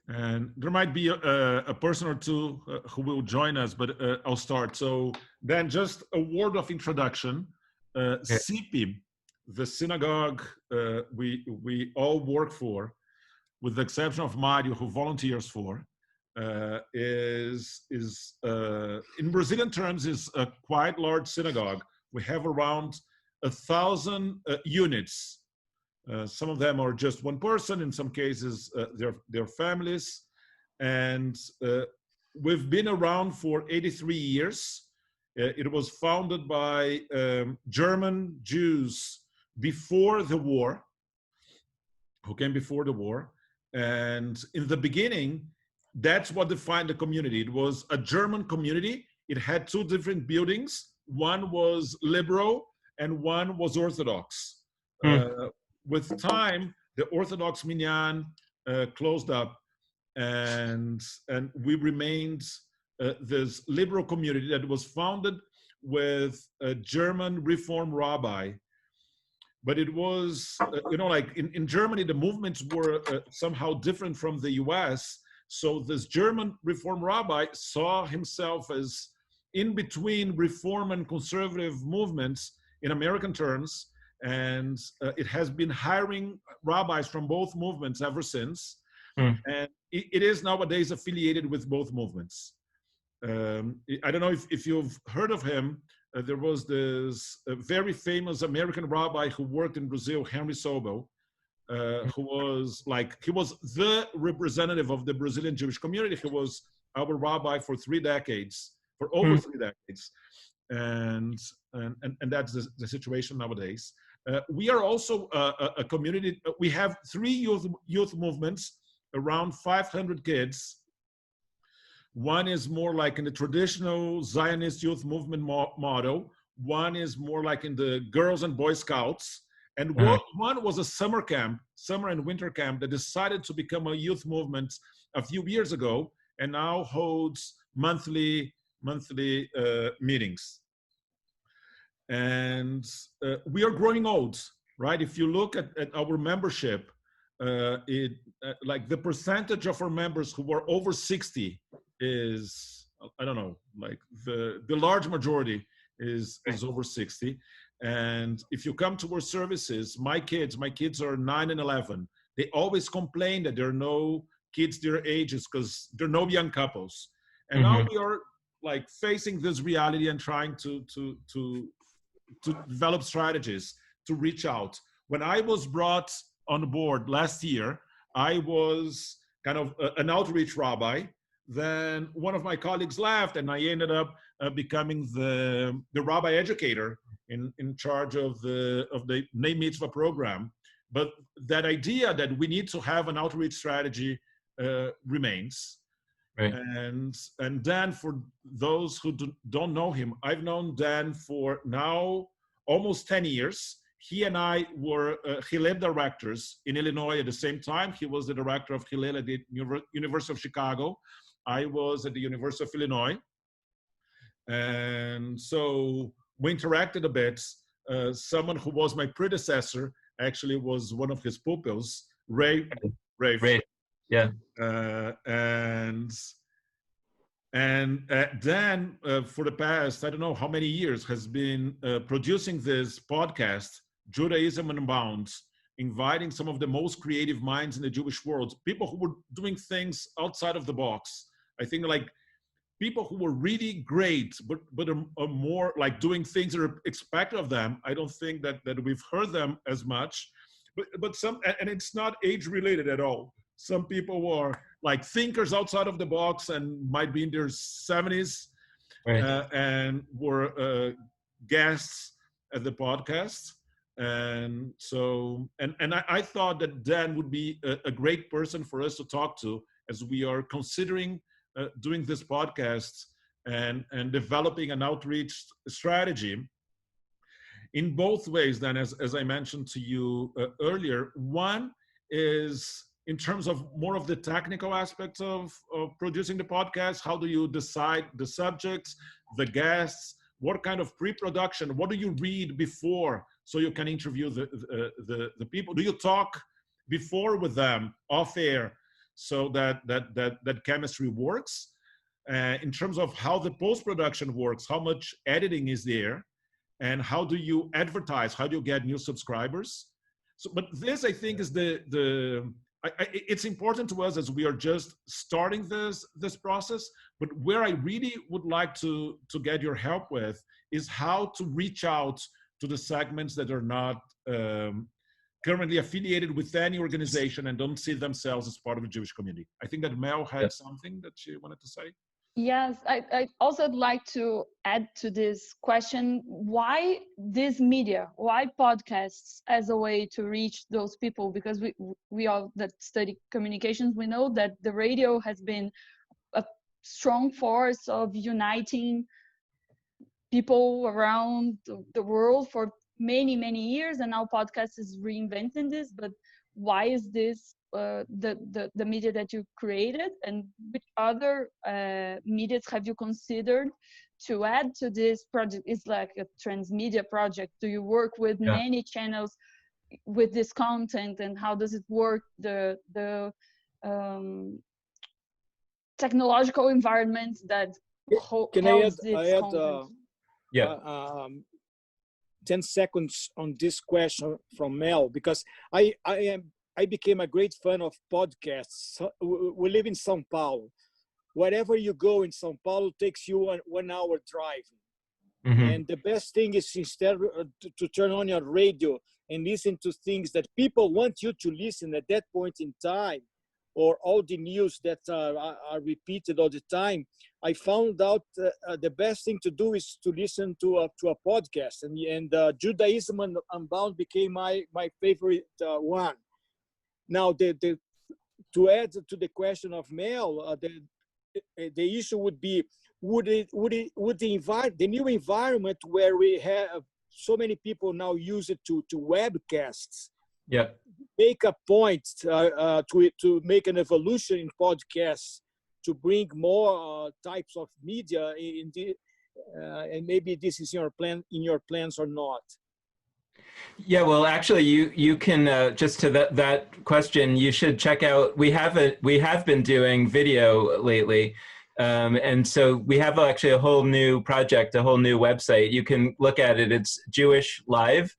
And there might be a person or two who will join us, but I'll start. So then just a word of introduction. Okay. CPIB, the synagogue we all work for, with the exception of Mario, who volunteers for, is in Brazilian terms is a quite large synagogue. We have around 1,000 units. Some of them are just one person. In some cases, they're families, and we've been around for 83 years. It was founded by German Jews before the war, who came before the war. And in the beginning, that's what defined the community. It was a German community. It had two different buildings. One was liberal and one was Orthodox. Hmm. Uh, with time, the Orthodox minyan closed up, and we remained this liberal community that was founded with a German Reform rabbi. But it was, like in Germany, the movements were somehow different from the US. So this German Reform rabbi saw himself as in between Reform and conservative movements in American terms. And it has been hiring rabbis from both movements ever since. Hmm. And it is nowadays affiliated with both movements. I don't know if you've heard of him. There was this very famous American rabbi who worked in Brazil, Henry Sobel, who was he was the representative of the Brazilian Jewish community. He was our rabbi for 3 decades, for over Hmm. 3 decades. And that's the situation nowadays. We are also a community. We have 3 youth movements, around 500 kids. One is more like in the traditional Zionist youth movement model. One is more like in the Girls and Boy Scouts. And Hmm. one was a summer and winter camp that decided to become a youth movement a few years ago, and now holds monthly meetings. And we are growing old, right? If you look at our membership, like the percentage of our members who are over 60 is, I don't know, like the large majority is over 60. And if you come to our services, my kids are 9 and 11. They always complain that there are no kids their ages because there are no young couples. And now Hmm. we are like facing this reality and trying to develop strategies to reach out. When I was brought on board last year, I was kind of an outreach rabbi. Then one of my colleagues left, and I ended up becoming the rabbi educator in charge of the Nei Mitzvah program. But that idea that we need to have an outreach strategy remains. Right. And Dan, for those who don't know him, I've known Dan for now almost 10 years. He and I were Hillel directors in Illinois at the same time. He was the director of Hillel at the University of Chicago. I was at the University of Illinois. And so we interacted a bit. Someone who was my predecessor actually was one of his pupils, Rafe. Great. Yeah. And Dan, for the past, I don't know how many years, has been producing this podcast, Judaism Unbound, inviting some of the most creative minds in the Jewish world, people who were doing things outside of the box. I think like people who were really great, but are more like doing things that are expected of them. I don't think that we've heard them as much, but some, and it's not age related at all. Some people are like thinkers outside of the box and might be in their 70s Right. and were guests at the podcast. And so, and I thought that Dan would be a great person for us to talk to as we are considering doing this podcast and developing an outreach strategy in both ways. Then, as I mentioned to you earlier, one is in terms of more of the technical aspects of producing the podcast. How do you decide the subjects, the guests? What kind of pre-production? What do you read before so you can interview the people? Do you talk before with them off air so that chemistry works. In terms of how the post-production works, how much editing is there, and how do you advertise, how do you get new subscribers. So, but this, I think, is it's important to us as we are just starting this process. But where I really would like to get your help with is how to reach out to the segments that are not currently affiliated with any organization and don't see themselves as part of the Jewish community. I think that Mel had something that she wanted to say. Yes, I also would like to add to this question, why this media, why podcasts as a way to reach those people? Because we all that study communications, we know that the radio has been a strong force of uniting people around the world for many, many years, and now podcast is reinventing this. But why is this the media that you created, and which other medias have you considered to add to this project? It's like a transmedia project. Do you work with many channels with this content, and how does it work? The technological environment that holds this content. 10 seconds on this question from Mel, because I became a great fan of podcasts. We live in São Paulo. Wherever you go in São Paulo takes you 1 hour driving. Mm-hmm. And the best thing is instead to turn on your radio and listen to things that people want you to listen at that point in time, or all the news that are repeated all the time. I found out the best thing to do is to listen to a podcast, and Judaism Unbound became my favorite one. Now, to add to the question of Mel, the issue would be, would the new environment where we have so many people now use it to webcasts, make a point to make an evolution in podcasts to bring more types of media and maybe this is in your plans or not? Yeah, well, actually, you can just to that question, you should check out. We have been doing video lately, and so we have actually a whole new project, a whole new website. You can look at it. It's Jewish Live,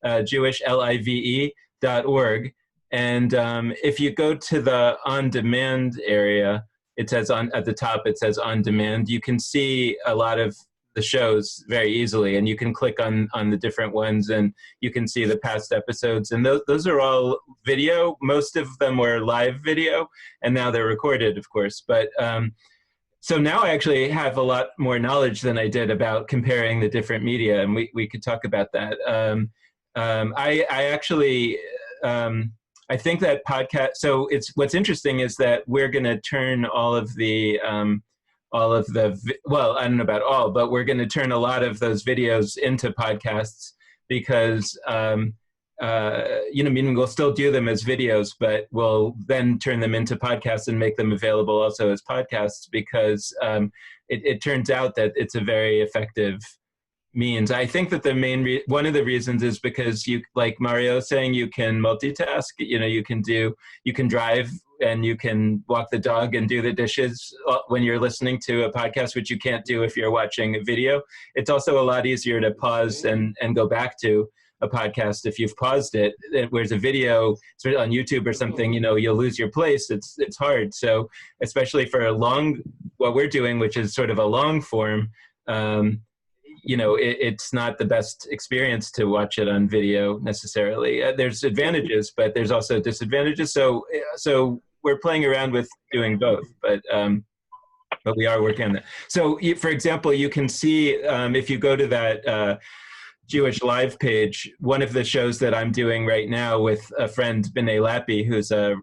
JewishLive.org, and if you go to the on demand area, it says at the top. It says on demand. You can see a lot of the shows very easily, and you can click on the different ones, and you can see the past episodes, and those are all video. Most of them were live video, and now they're recorded, of course. But so now I actually have a lot more knowledge than I did about comparing the different media, and we could talk about that. I think that podcast. So what's interesting is that we're going to turn well, I don't know about all, but we're going to turn a lot of those videos into podcasts because, meaning we'll still do them as videos, but we'll then turn them into podcasts and make them available also as podcasts because it turns out that it's a very effective means. I think that one of the reasons is because you, like Mario was saying, you can multitask. You can drive and you can walk the dog and do the dishes when you're listening to a podcast, which you can't do if you're watching a video. It's also a lot easier to pause and go back to a podcast if you've paused it. Whereas a video on YouTube or something, you'll lose your place. It's hard. So especially for what we're doing, which is sort of a long form, it's not the best experience to watch it on video necessarily. There's advantages, but there's also disadvantages. So we're playing around with doing both, but we are working on that. So for example, you can see if you go to that Jewish Live page, one of the shows that I'm doing right now with a friend, B'nai Lappi, who's a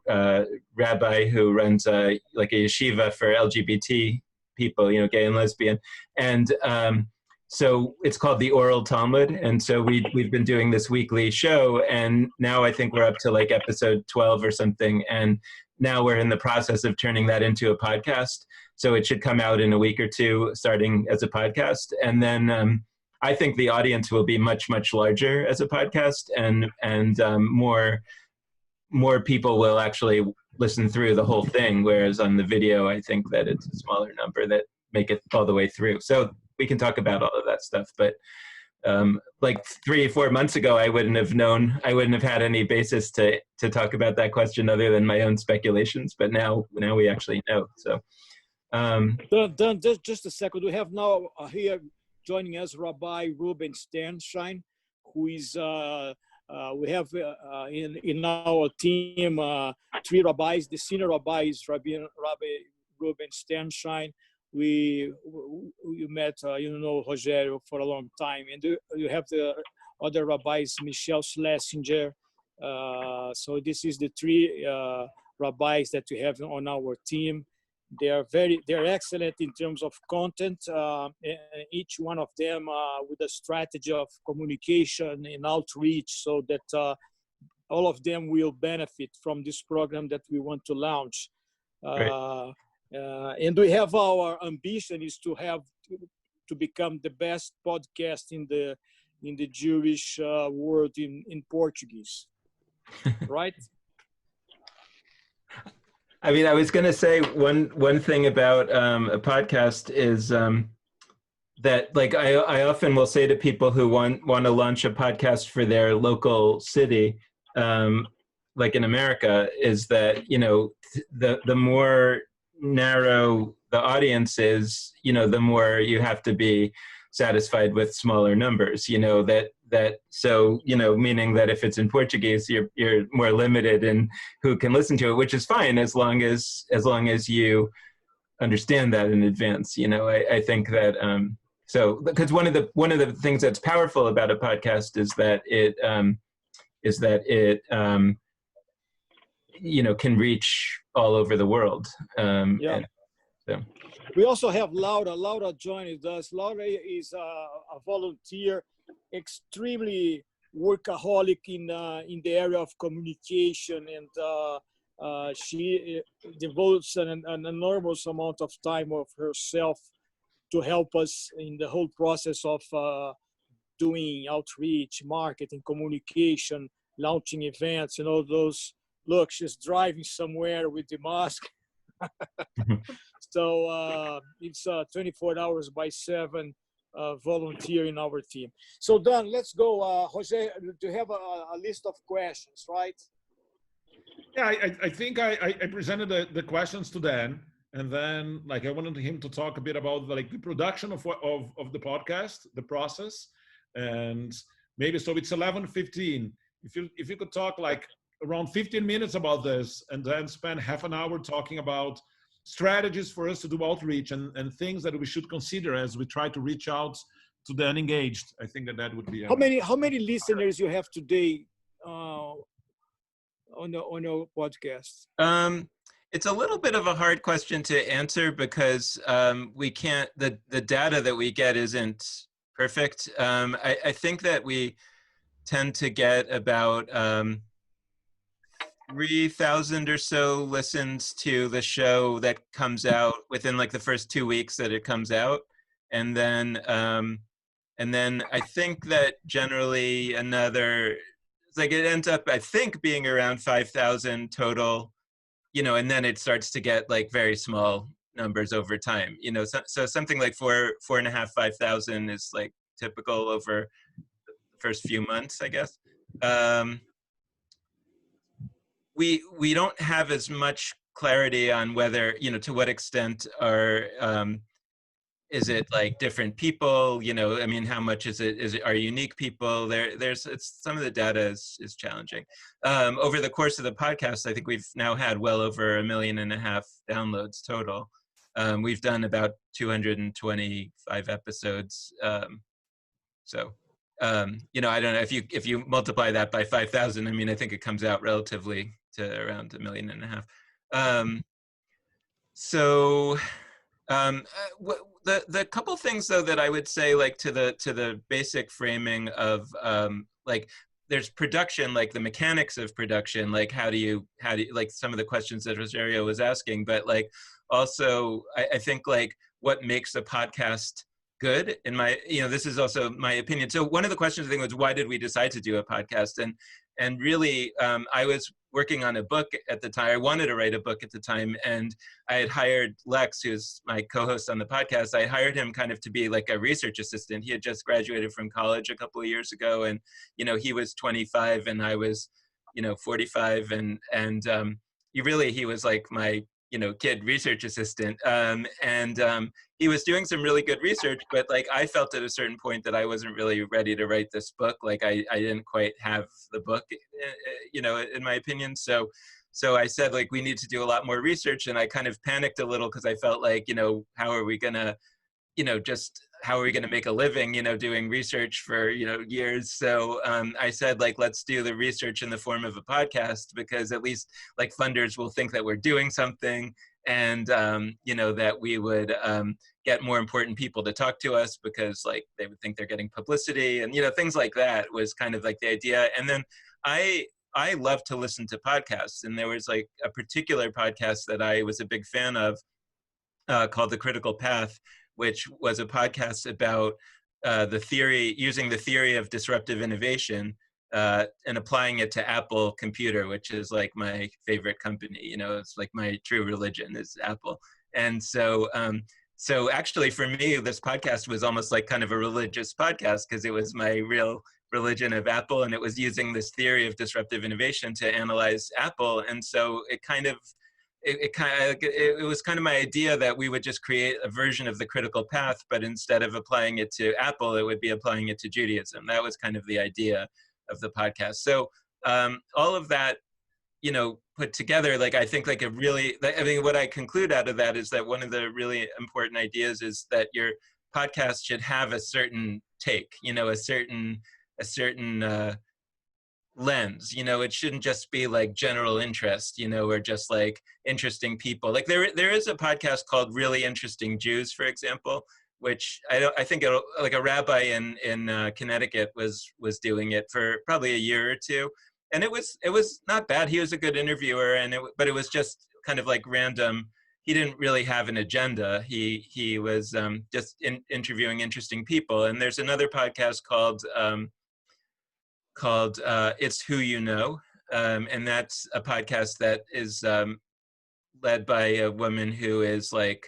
rabbi who runs like a yeshiva for LGBT people, gay and lesbian. And so it's called the Oral Talmud. And so we've been doing this weekly show, and now I think we're up to like episode 12 or something. And now we're in the process of turning that into a podcast. So it should come out in a week or two, starting as a podcast. And then I think the audience will be much, much larger as a podcast, and more people will actually listen through the whole thing, whereas on the video, I think that it's a smaller number that make it all the way through. So we can talk about all of that stuff, but like 3 or 4 months ago, I wouldn't have had any basis to talk about that question other than my own speculations, but now we actually know. So Dan, just a second. We have now here joining us Rabbi Ruben Sternstein, who is we have in our team 3 rabbis. The senior rabbi is Rabbi Ruben Sternstein. We met, Rogério for a long time, and you have the other rabbis, Michel Schlesinger. So this is the 3 rabbis that we have on our team. They're excellent in terms of content. And each one of them with a strategy of communication and outreach, so that all of them will benefit from this program that we want to launch. And we have our ambition is to become the best podcast in the Jewish world in Portuguese, right? I mean, I was going to say one thing about a podcast is that, like, I often will say to people who want to launch a podcast for their local city, like in America, is that, the more narrow the audience is, the more you have to be satisfied with smaller numbers, so, meaning that if it's in Portuguese, you're more limited in who can listen to it, which is fine as long as you understand that in advance. I think that, so, because one of the things that's powerful about a podcast is that it can reach all over the world. Yeah. So. We also have Laura. Laura joined us. Laura is a volunteer, extremely workaholic in the area of communication, and she devotes an enormous amount of time of herself to help us in the whole process of doing outreach, marketing, communication, launching events, and all those. Look, she's driving somewhere with the mask. So it's 24 hours by 7 volunteer in our team. So Dan, let's go. Jose, do you have a list of questions, right? Yeah, I think I presented the questions to Dan, and then I wanted him to talk a bit about the production of the podcast, the process, and maybe so it's 11:15. If you could talk around 15 minutes about this, and then spend half an hour talking about strategies for us to do outreach and things that we should consider as we try to reach out to the unengaged. I think that would be how many listeners you have today on your podcast? It's a little bit of a hard question to answer because we can't, the data that we get isn't perfect. I think that we tend to get about 3,000 or so listens to the show that comes out within the first 2 weeks that it comes out. And then I think that generally it ends up, I think, being around 5,000 total, and then it starts to get very small numbers over time, so something like 4.5, 5,000 is typical over the first few months, I guess. We don't have as much clarity on whether, to what extent is it different people, I mean, how much is it are unique people some of the data is challenging. Over the course of the podcast, I think we've now had well over 1.5 million downloads total. We've done about 225 episodes. So, I don't know if you multiply that by 5,000, I mean, I think it comes out relatively to around 1.5 million. The couple things though that I would say to the basic framing of there's production, the mechanics of production, how do you some of the questions that Rosario was asking, but also I think what makes a podcast good, in my, this is also my opinion. So one of the questions I think was, why did we decide to do a podcast? And really, I was working on a book at the time. I wanted to write a book at the time, and I had hired Lex, who's my co-host on the podcast. I hired him kind of to be like a research assistant. He had just graduated from college a couple of years ago, and he was 25 and I was 45, and he was like my kid research assistant, and he was doing some really good research, but like I felt at a certain point that I wasn't really ready to write this book. Like I didn't quite have the book, in my opinion. So I said, like, we need to do a lot more research, and I kind of panicked a little because I felt like, how are we gonna how are we going to make a living, doing research for, years. So I said, like, let's do the research in the form of a podcast, because at least like funders will think that we're doing something, and, that we would get more important people to talk to us, because like they would think they're getting publicity, and, things like that was kind of like the idea. And then I love to listen to podcasts. And there was like a particular podcast that I was a big fan of called The Critical Path, which was a podcast about using the theory of disruptive innovation and applying it to Apple Computer, which is like my favorite company. It's like my true religion is Apple. And so actually for me, this podcast was almost like kind of a religious podcast, because it was my real religion of Apple, and it was using this theory of disruptive innovation to analyze Apple. And so it was kind of my idea that we would just create a version of the critical path, but instead of applying it to Apple, it would be applying it to Judaism. That was kind of the idea of the podcast. So all of that, put together, like, I think like what I conclude out of that is that one of the really important ideas is that your podcast should have a certain take, a certain lens. It shouldn't just be like general interest, or just like interesting people. Like there is a podcast called Really Interesting Jews, for example, which I think like a rabbi in Connecticut was doing it for probably a year or two, and it was not bad. He was a good interviewer, but it was just kind of like random. He didn't really have an agenda. He was just interviewing interesting people. And there's another podcast called It's Who You Know. And that's a podcast that is led by a woman who is like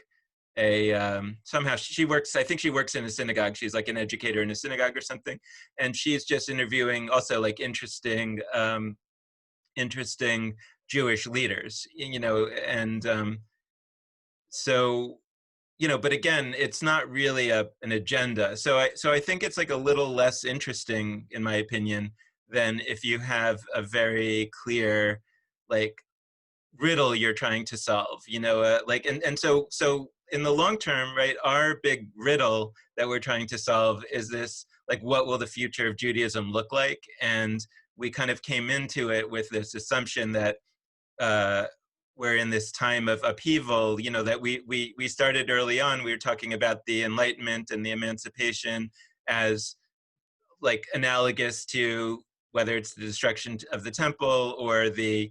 somehow I think she works in a synagogue. She's like an educator in a synagogue or something. And she's just interviewing also like interesting Jewish leaders, and so, but again, it's not really an agenda. So I think it's like a little less interesting, in my opinion, than if you have a very clear, like, riddle you're trying to solve, so in the long term, right, our big riddle that we're trying to solve is this, like, what will the future of Judaism look like? And we kind of came into it with this assumption that we're in this time of upheaval, that we started early on. We were talking about the Enlightenment and the Emancipation as like analogous to whether it's the destruction of the temple or the,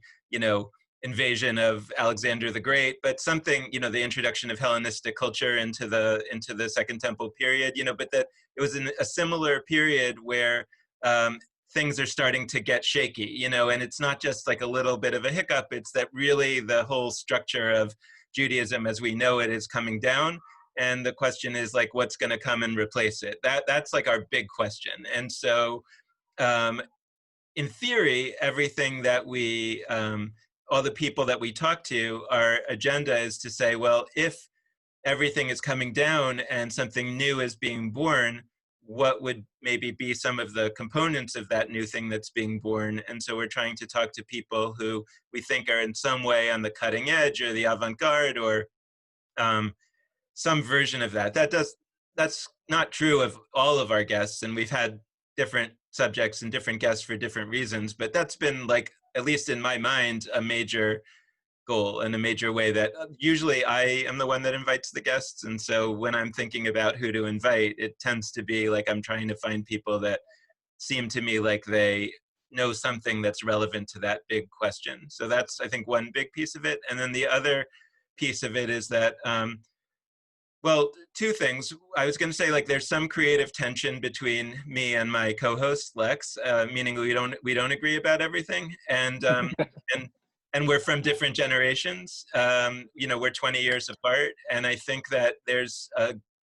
invasion of Alexander the Great, but something, the introduction of Hellenistic culture into the Second Temple period, but that it was in a similar period where things are starting to get shaky, and it's not just like a little bit of a hiccup. It's that really the whole structure of Judaism as we know it is coming down. And the question is, like, what's going to come and replace it? That's like our big question. And so in theory, everything that we, all the people that we talk to, our agenda is to say, well, if everything is coming down and something new is being born, what would maybe be some of the components of that new thing that's being born? And so we're trying to talk to people who we think are in some way on the cutting edge or the avant-garde or some version of that. That's not true of all of our guests, and we've had different subjects and different guests for different reasons, but that's been, like, at least in my mind, a major goal and a major way that usually I am the one that invites the guests. And so when I'm thinking about who to invite, it tends to be like I'm trying to find people that seem to me like they know something that's relevant to that big question. So that's, I think, one big piece of it. And then the other piece of it is that Well, two things. I was going to say, like, there's some creative tension between me and my co-host Lex, meaning we don't agree about everything, and and we're from different generations. You know, we're 20 years apart, and I think that there's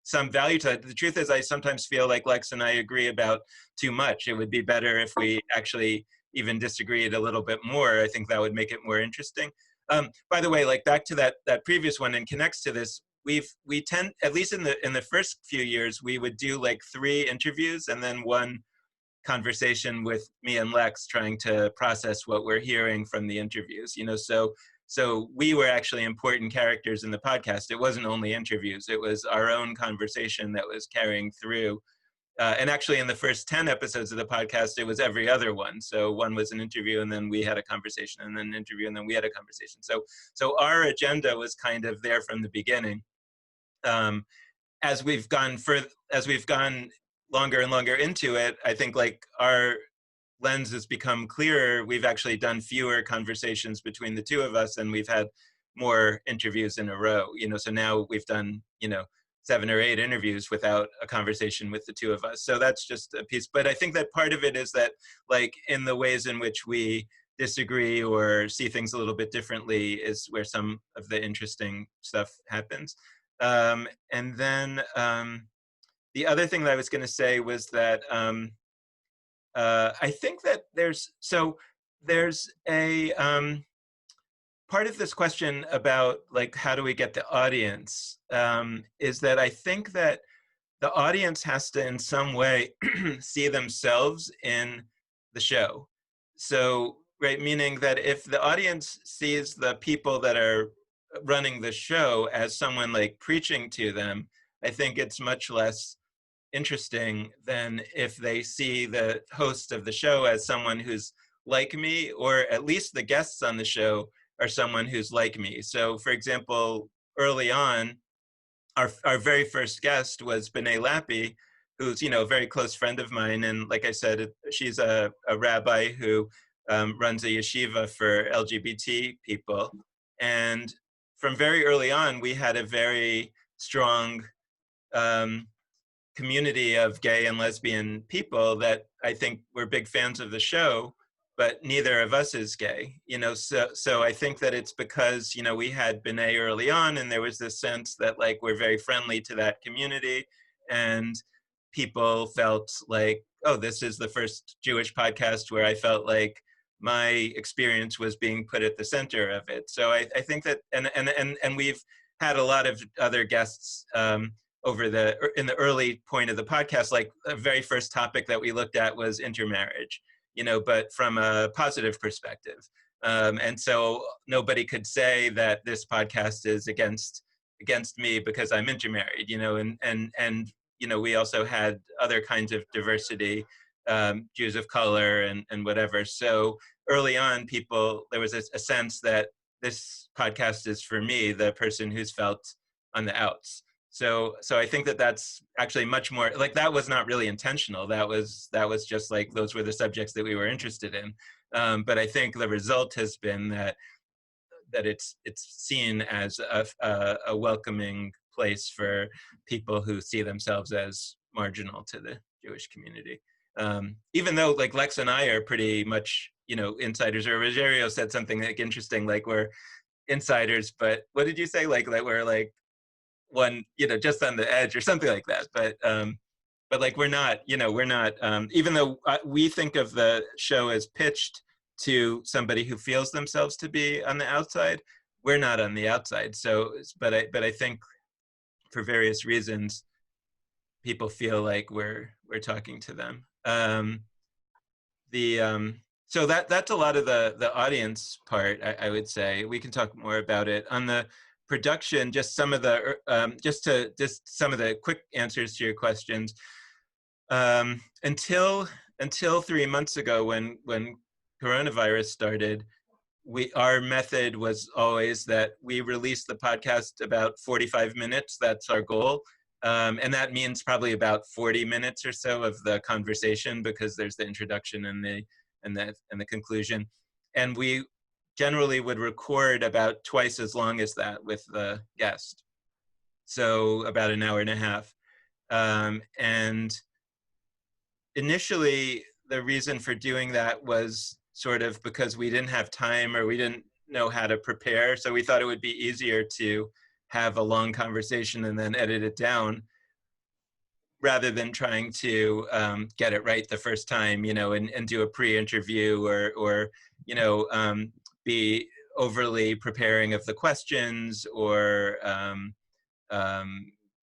some value to that. The truth is, I sometimes feel like Lex and I agree about too much. It would be better if we actually even disagreed a little bit more. I think that would make it more interesting. By the way, like back to that previous one and connects to this, we tend, at least in the first few years, we would do like 3 interviews and then 1 conversation with me and Lex trying to process what we're hearing from the interviews, you know. So we were actually important characters in the podcast. It wasn't only interviews, it was our own conversation that was carrying through. And actually in the first 10 episodes of the podcast, it was every other one. So one was an interview and then we had a conversation, and then an interview and then we had a conversation. So our agenda was kind of there from the beginning. As we've gone longer and longer into it, I think like our lens has become clearer. We've actually done fewer conversations between the two of us, and we've had more interviews in a row, you know. So now we've done, you know, 7 or 8 interviews without a conversation with the two of us. So that's just a piece. But I think that part of it is that, like, in the ways in which we disagree or see things a little bit differently is where some of the interesting stuff happens. And then the other thing that I was going to say was that I think that there's a part of this question about like how do we get the audience, is that I think that the audience has to in some way see themselves in the show. So, right, meaning that if the audience sees the people that are running the show as someone like preaching to them, I think it's much less interesting than if they see the host of the show as someone who's like me, or at least the guests on the show are someone who's like me. So for example, early on, our very first guest was B'nai Lappi, who's, you know, a very close friend of mine. And like I said, she's a rabbi who runs a yeshiva for LGBT people. And from very early on, we had a very strong community of gay and lesbian people that I think were big fans of the show, but neither of us is gay, you know. So I think that it's because, you know, we had B'nai early on, and there was this sense that like we're very friendly to that community, and people felt like, oh, this is the first Jewish podcast where I felt like my experience was being put at the center of it. So I think that, and we've had a lot of other guests in the early point of the podcast. Like the very first topic that we looked at was intermarriage, you know, but from a positive perspective. And so nobody could say that this podcast is against me because I'm intermarried, you know, and you know, we also had other kinds of diversity, Jews of color and whatever. So early on, there was a sense that this podcast is for me, the person who's felt on the outs. So I think that that's actually much more like, that was not really intentional. That was just like, those were the subjects that we were interested in. But I think the result has been that it's seen as a welcoming place for people who see themselves as marginal to the Jewish community. Even though like Lex and I are pretty much, you know, insiders, or Rogerio said something like interesting, like we're insiders, but what did you say? Like we're like one, you know, just on the edge or something like that. But like we're not, you know, even though we think of the show as pitched to somebody who feels themselves to be on the outside, we're not on the outside. So, but I think for various reasons, people feel like we're talking to them. So that's a lot of the audience part, I would say. We can talk more about it. On the production, just some of the some of the quick answers to your questions. Until 3 months ago, when coronavirus started, our method was always that we release the podcast about 45 minutes. That's our goal. And that means probably about 40 minutes or so of the conversation, because there's the introduction and the conclusion. And we generally would record about twice as long as that with the guest. so about an hour and a half. And initially, the reason for doing that was sort of because we didn't have time or we didn't know how to prepare. So we thought it would be easier to have a long conversation and then edit it down rather than trying to get it right the first time, you know, and do a pre-interview or you know, be overly preparing of the questions or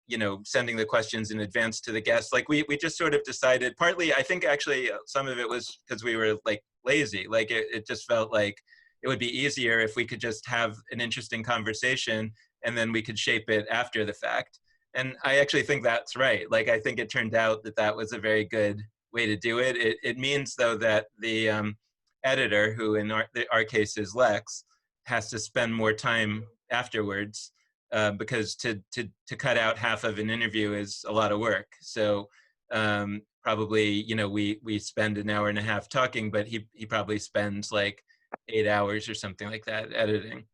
you know, sending the questions in advance to the guests. Like we just sort of decided, partly, I think actually some of it was because we were like lazy. Like it just felt like it would be easier if we could just have an interesting conversation and then we could shape it after the fact. And I actually think that's right. Like, I think it turned out that that was a very good way to do it. It means though that the editor, who in our case is Lex, has to spend more time afterwards. Because to cut out half of an interview is a lot of work. So probably, you know, we spend an hour and a half talking, but he probably spends like 8 hours or something like that editing.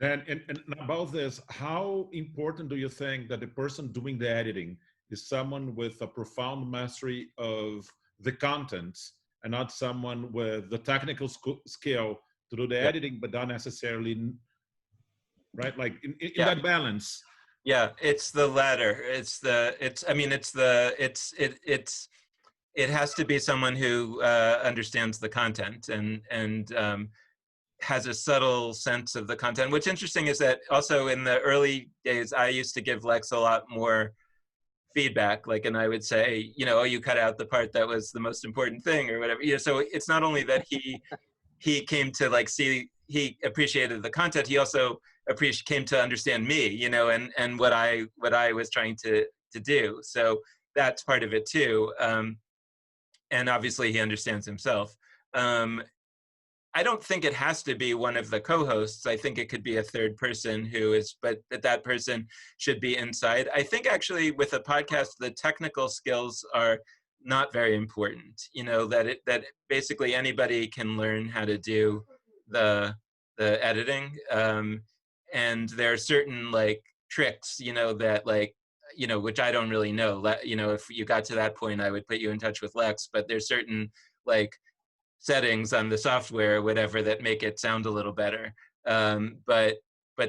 And about this, how important do you think that the person doing the editing is someone with a profound mastery of the content and not someone with the technical skill to do the editing, but not necessarily, right? Like in that balance. Yeah, it's the latter. It has to be someone who understands the content and has a subtle sense of the content. What's interesting is that also in the early days, I used to give Lex a lot more feedback, like, and I would say, you know, oh, you cut out the part that was the most important thing or whatever. You know, so it's not only that he came to like see, he appreciated the content, he also came to understand me, you know, and what I was trying to do. So that's part of it too. And obviously he understands himself. I don't think it has to be one of the co-hosts. I think it could be a third person who is, but that person should be inside. I think actually with a podcast, the technical skills are not very important. You know, that basically anybody can learn how to do the editing. And there are certain like tricks, you know, that like, you know, which I don't really know. You know, if you got to that point, I would put you in touch with Lex, but there's certain like settings on the software or whatever that make it sound a little better. But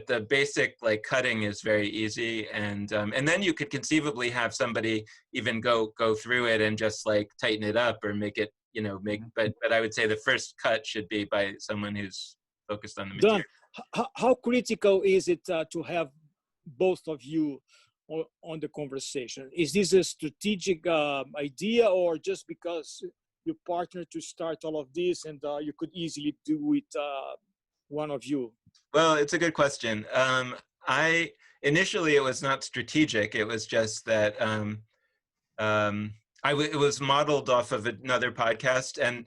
the basic like cutting is very easy, and then you could conceivably have somebody even go through it and just like tighten it up or make it, you know, but I would say the first cut should be by someone who's focused on the material. Dan, how critical is it to have both of you on the conversation? Is this a strategic idea, or just because you partner to start all of this and you could easily do it one of you? Well, it's a good question. Initially it was not strategic. It was just that it was modeled off of another podcast. And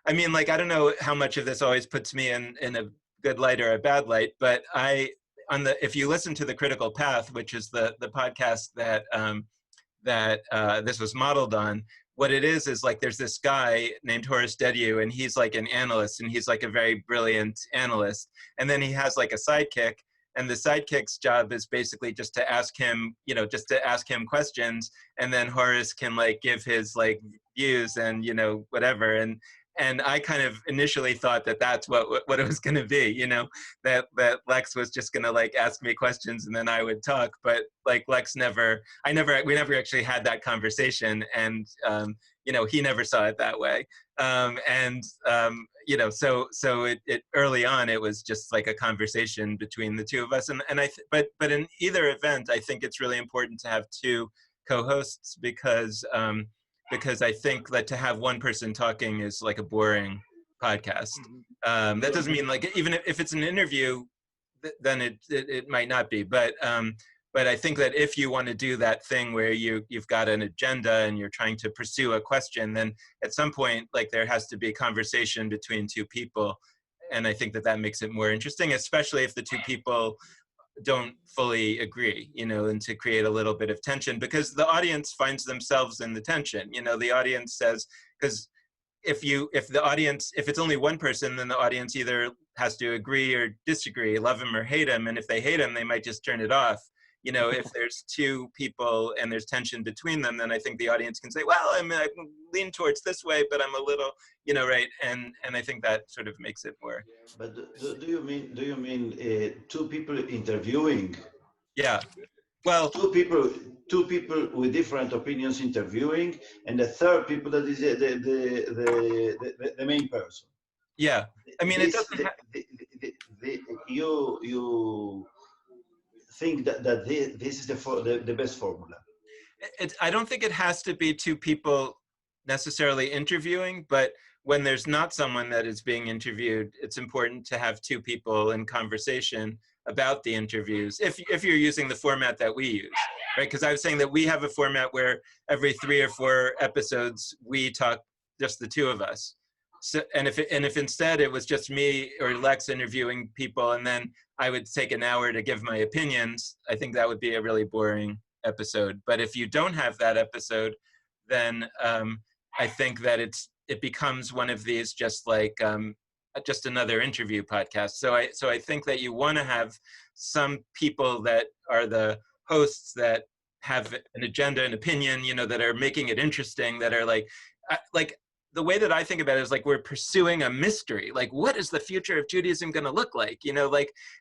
I mean, like, I don't know how much of this always puts me in a good light or a bad light, but if you listen to The Critical Path, which is the podcast that this was modeled on, what it is like there's this guy named Horace Dediu, and he's like an analyst, and he's like a very brilliant analyst. And then he has like a sidekick, and the sidekick's job is basically just to ask him, you know, just to ask him questions, and then Horace can like give his like views and, you know, whatever. And I kind of initially thought that that's what it was going to be, you know, that Lex was just going to like ask me questions and then I would talk. But like Lex we never actually had that conversation, and you know, he never saw it that way. You know, so it early on it was just like a conversation between the two of us, but in either event, I think it's really important to have two co-hosts because I think that to have one person talking is like a boring podcast. That doesn't mean like, even if it's an interview, then it might not be. But I think that if you want to do that thing where you've got an agenda and you're trying to pursue a question, then at some point, like, there has to be conversation between two people. And I think that makes it more interesting, especially if the two people don't fully agree, you know, and to create a little bit of tension, because the audience finds themselves in the tension. You know, the audience says, because if it's only one person, then the audience either has to agree or disagree, love him or hate him. And if they hate him, they might just turn it off. if there's two people and there's tension between them, then I think the audience can say, well, I lean towards this way, but I'm a little, right. And I think that sort of makes it more. But do you mean two people interviewing? Yeah. Well, two people with different opinions interviewing, and the third people that is the main person. Yeah, I mean, this, it doesn't. You think that this is the best formula? I don't think it has to be two people necessarily interviewing, but when there's not someone that is being interviewed, it's important to have two people in conversation about the interviews, if you're using the format that we use, right? Because I was saying that we have a format where every 3 or 4 episodes we talk, just the two of us. So, and if instead it was just me or Lex interviewing people, and then I would take an hour to give my opinions, I think that would be a really boring episode. But if you don't have that episode, then I think that it becomes one of these just another interview podcast. So I think that you want to have some people that are the hosts that have an agenda and opinion, that are making it interesting, that are like the way that I think about it is like we're pursuing a mystery. Like, what is the future of Judaism going to look like?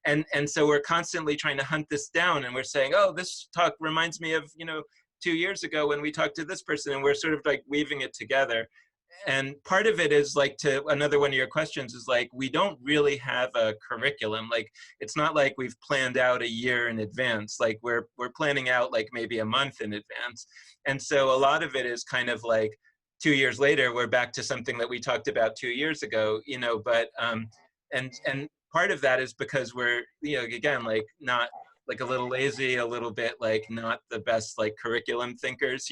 And so we're constantly trying to hunt this down, and we're saying, oh, this talk reminds me of 2 years ago when we talked to this person, and we're sort of like weaving it together. And part of it is like, to another one of your questions is like, we don't really have a curriculum. Like, it's not like we've planned out a year in advance. Like we're planning out like maybe a month in advance. And so a lot of it is kind of like 2 years later, we're back to something that we talked about 2 years ago, but, and part of that is because we're, again, like not like a little lazy, a little bit like not the best like curriculum thinkers,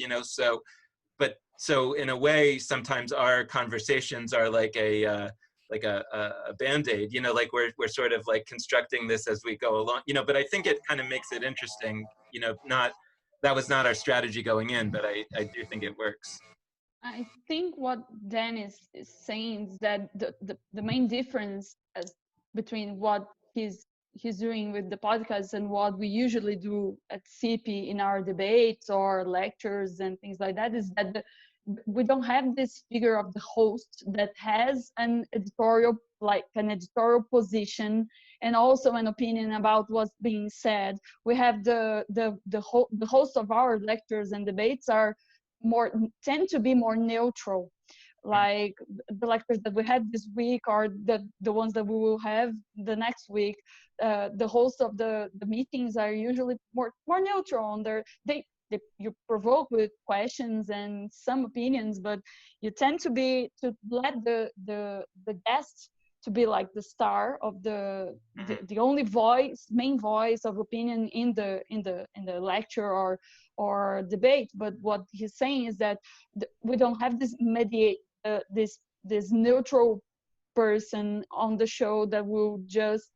so in a way, sometimes our conversations are like a Band-Aid, like we're sort of like constructing this as we go along, but I think it kind of makes it interesting, that was not our strategy going in, but I do think it works. I think what Dan is saying is that the main difference between what he's doing with the podcast and what we usually do at CP in our debates or lectures and things like that is that we don't have this figure of the host that has an editorial position and also an opinion about what's being said. We have the host of our lectures and debates tend to be more neutral, like the lectures that we had this week or the ones that we will have the next week. The hosts of the meetings are usually more neutral on you provoke with questions and some opinions, but you tend to let the guest to be like the star of the only main voice of opinion in the lecture or debate. But what he's saying is that we don't have this this neutral person on the show that will just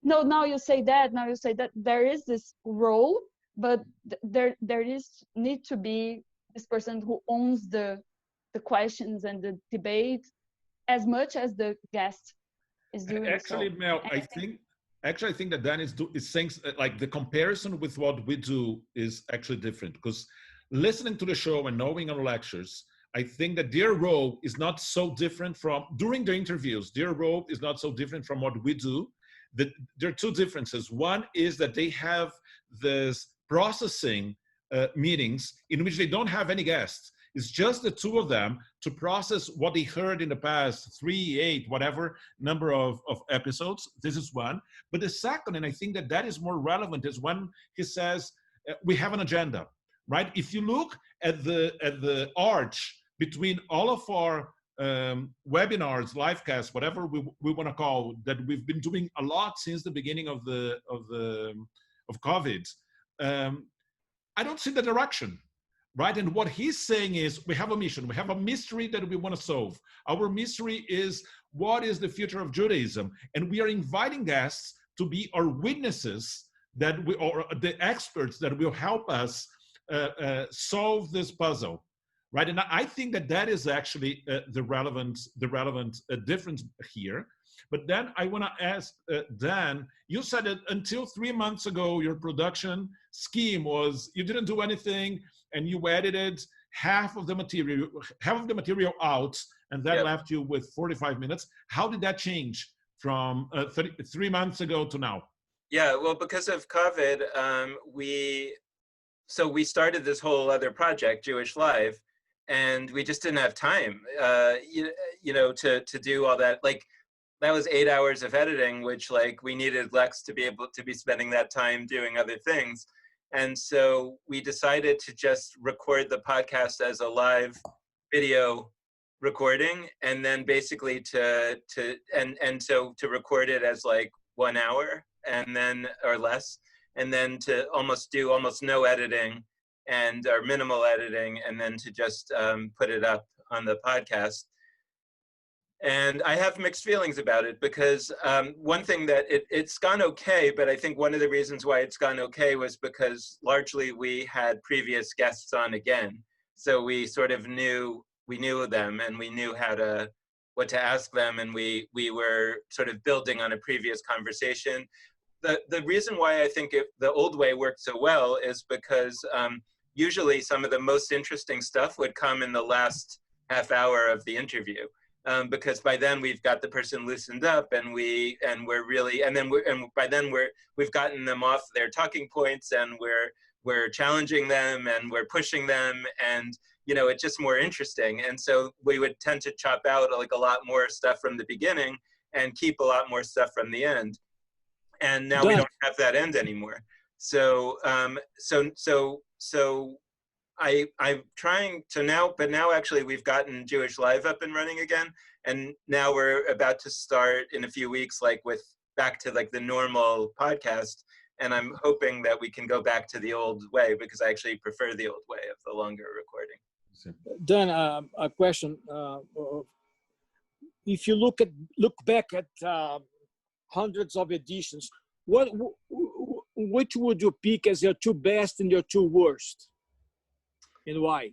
now you say that, now you say that. There is this role, but there need to be this person who owns the questions and the debate as much as the guest is doing. Actually, so. Mel, I think that Dan is saying like the comparison with what we do is actually different, because listening to the show and knowing our lectures, I think that their role is not so different from during the interviews. Their role is not so different from what we do. There are two differences. One is that they have this processing meetings in which they don't have any guests. It's just the two of them to process what they heard in the past 3, 8, whatever number of episodes. This is one. But the second, and I think that is more relevant, is when he says we have an agenda, right? If you look at the arch between all of our webinars, live casts, whatever we want to call, that we've been doing a lot since the beginning of COVID, I don't see the direction, right? And what he's saying is we have a mission, we have a mystery that we want to solve. Our mystery is, what is the future of Judaism? And we are inviting guests to be our witnesses, or the experts that will help us solve this puzzle, right? And I think that is actually the relevant difference here. But then I want to ask Dan, you said that until 3 months ago, your production scheme was you didn't do anything and you edited half of the material out, and that Yep. left you with 45 minutes. How did that change from 3 months ago to now? Yeah, well, because of COVID, we started this whole other project, Jewish Live, and we just didn't have time, to do all that. Like, that was 8 hours of editing, which like we needed Lex to be able to be spending that time doing other things. And so we decided to just record the podcast as a live video recording, and then basically to record it as like 1 hour and then or less, and then to do almost no editing or minimal editing, and then to just put it up on the podcast. And I have mixed feelings about it because one thing that it's gone okay, but I think one of the reasons why it's gone okay was because largely we had previous guests on again. So we sort of knew them, and we knew what to ask them, and we were sort of building on a previous conversation. The reason why I think the old way worked so well is because usually some of the most interesting stuff would come in the last half hour of the interview. Because by then we've got the person loosened up, and we've gotten them off their talking points, and we're challenging them, and we're pushing them, and it's just more interesting. And so we would tend to chop out like a lot more stuff from the beginning and keep a lot more stuff from the end. And now we don't have that end anymore. So I'm trying to now, but now actually we've gotten Jewish Live up and running again. And now we're about to start in a few weeks, back to the normal podcast. And I'm hoping that we can go back to the old way, because I actually prefer the old way of the longer recording. Dan, a question. If you look back at hundreds of editions, which would you pick as your two best and your two worst? And why?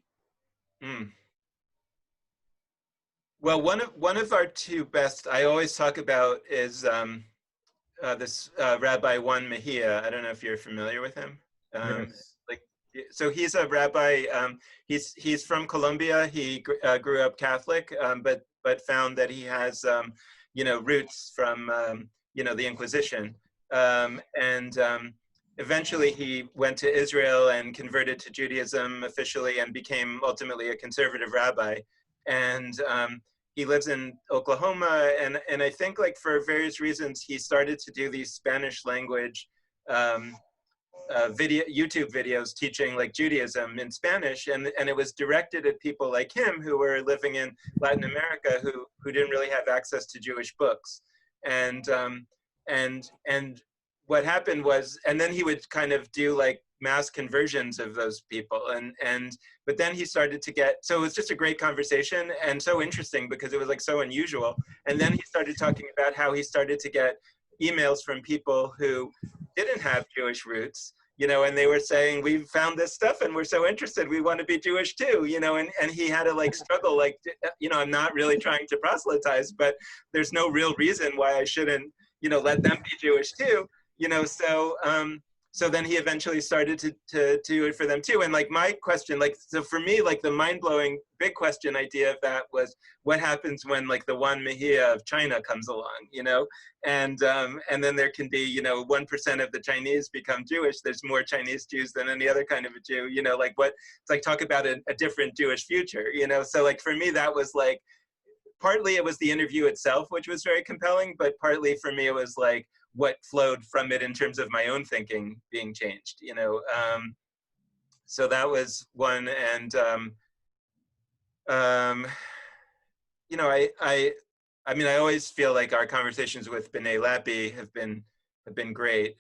Well, one of our two best I always talk about is this Rabbi Juan Mejia. I don't know if you're familiar with him. Yes. So he's a rabbi. He's from Colombia. He grew up Catholic, but found that he has roots from the Inquisition, eventually he went to Israel and converted to Judaism officially, and became ultimately a conservative rabbi. And he lives in Oklahoma, and I think for various reasons he started to do these Spanish language YouTube videos teaching Judaism in Spanish, and it was directed at people like him who were living in Latin America who didn't really have access to Jewish books. And what happened was, and then he would kind of do mass conversions of those people, but then he started to get, so it was just a great conversation and so interesting because it was so unusual. And then he started talking about how he started to get emails from people who didn't have Jewish roots, and they were saying, we found this stuff and we're so interested, we want to be Jewish too, and he had to struggle, I'm not really trying to proselytize, but there's no real reason why I shouldn't, let them be Jewish too, so then he eventually started to do it for them too. And my question, so for me, the mind-blowing big question idea of that was, what happens when the Juan Mejia of China comes along, and then there can be, 1% of the Chinese become Jewish. There's more Chinese Jews than any other kind of a Jew, what, it's talk about a different Jewish future, so for me, that was partly it was the interview itself, which was very compelling, but partly for me, it was what flowed from it in terms of my own thinking being changed, so that was one. And I always feel our conversations with B'nai Lappi have been great,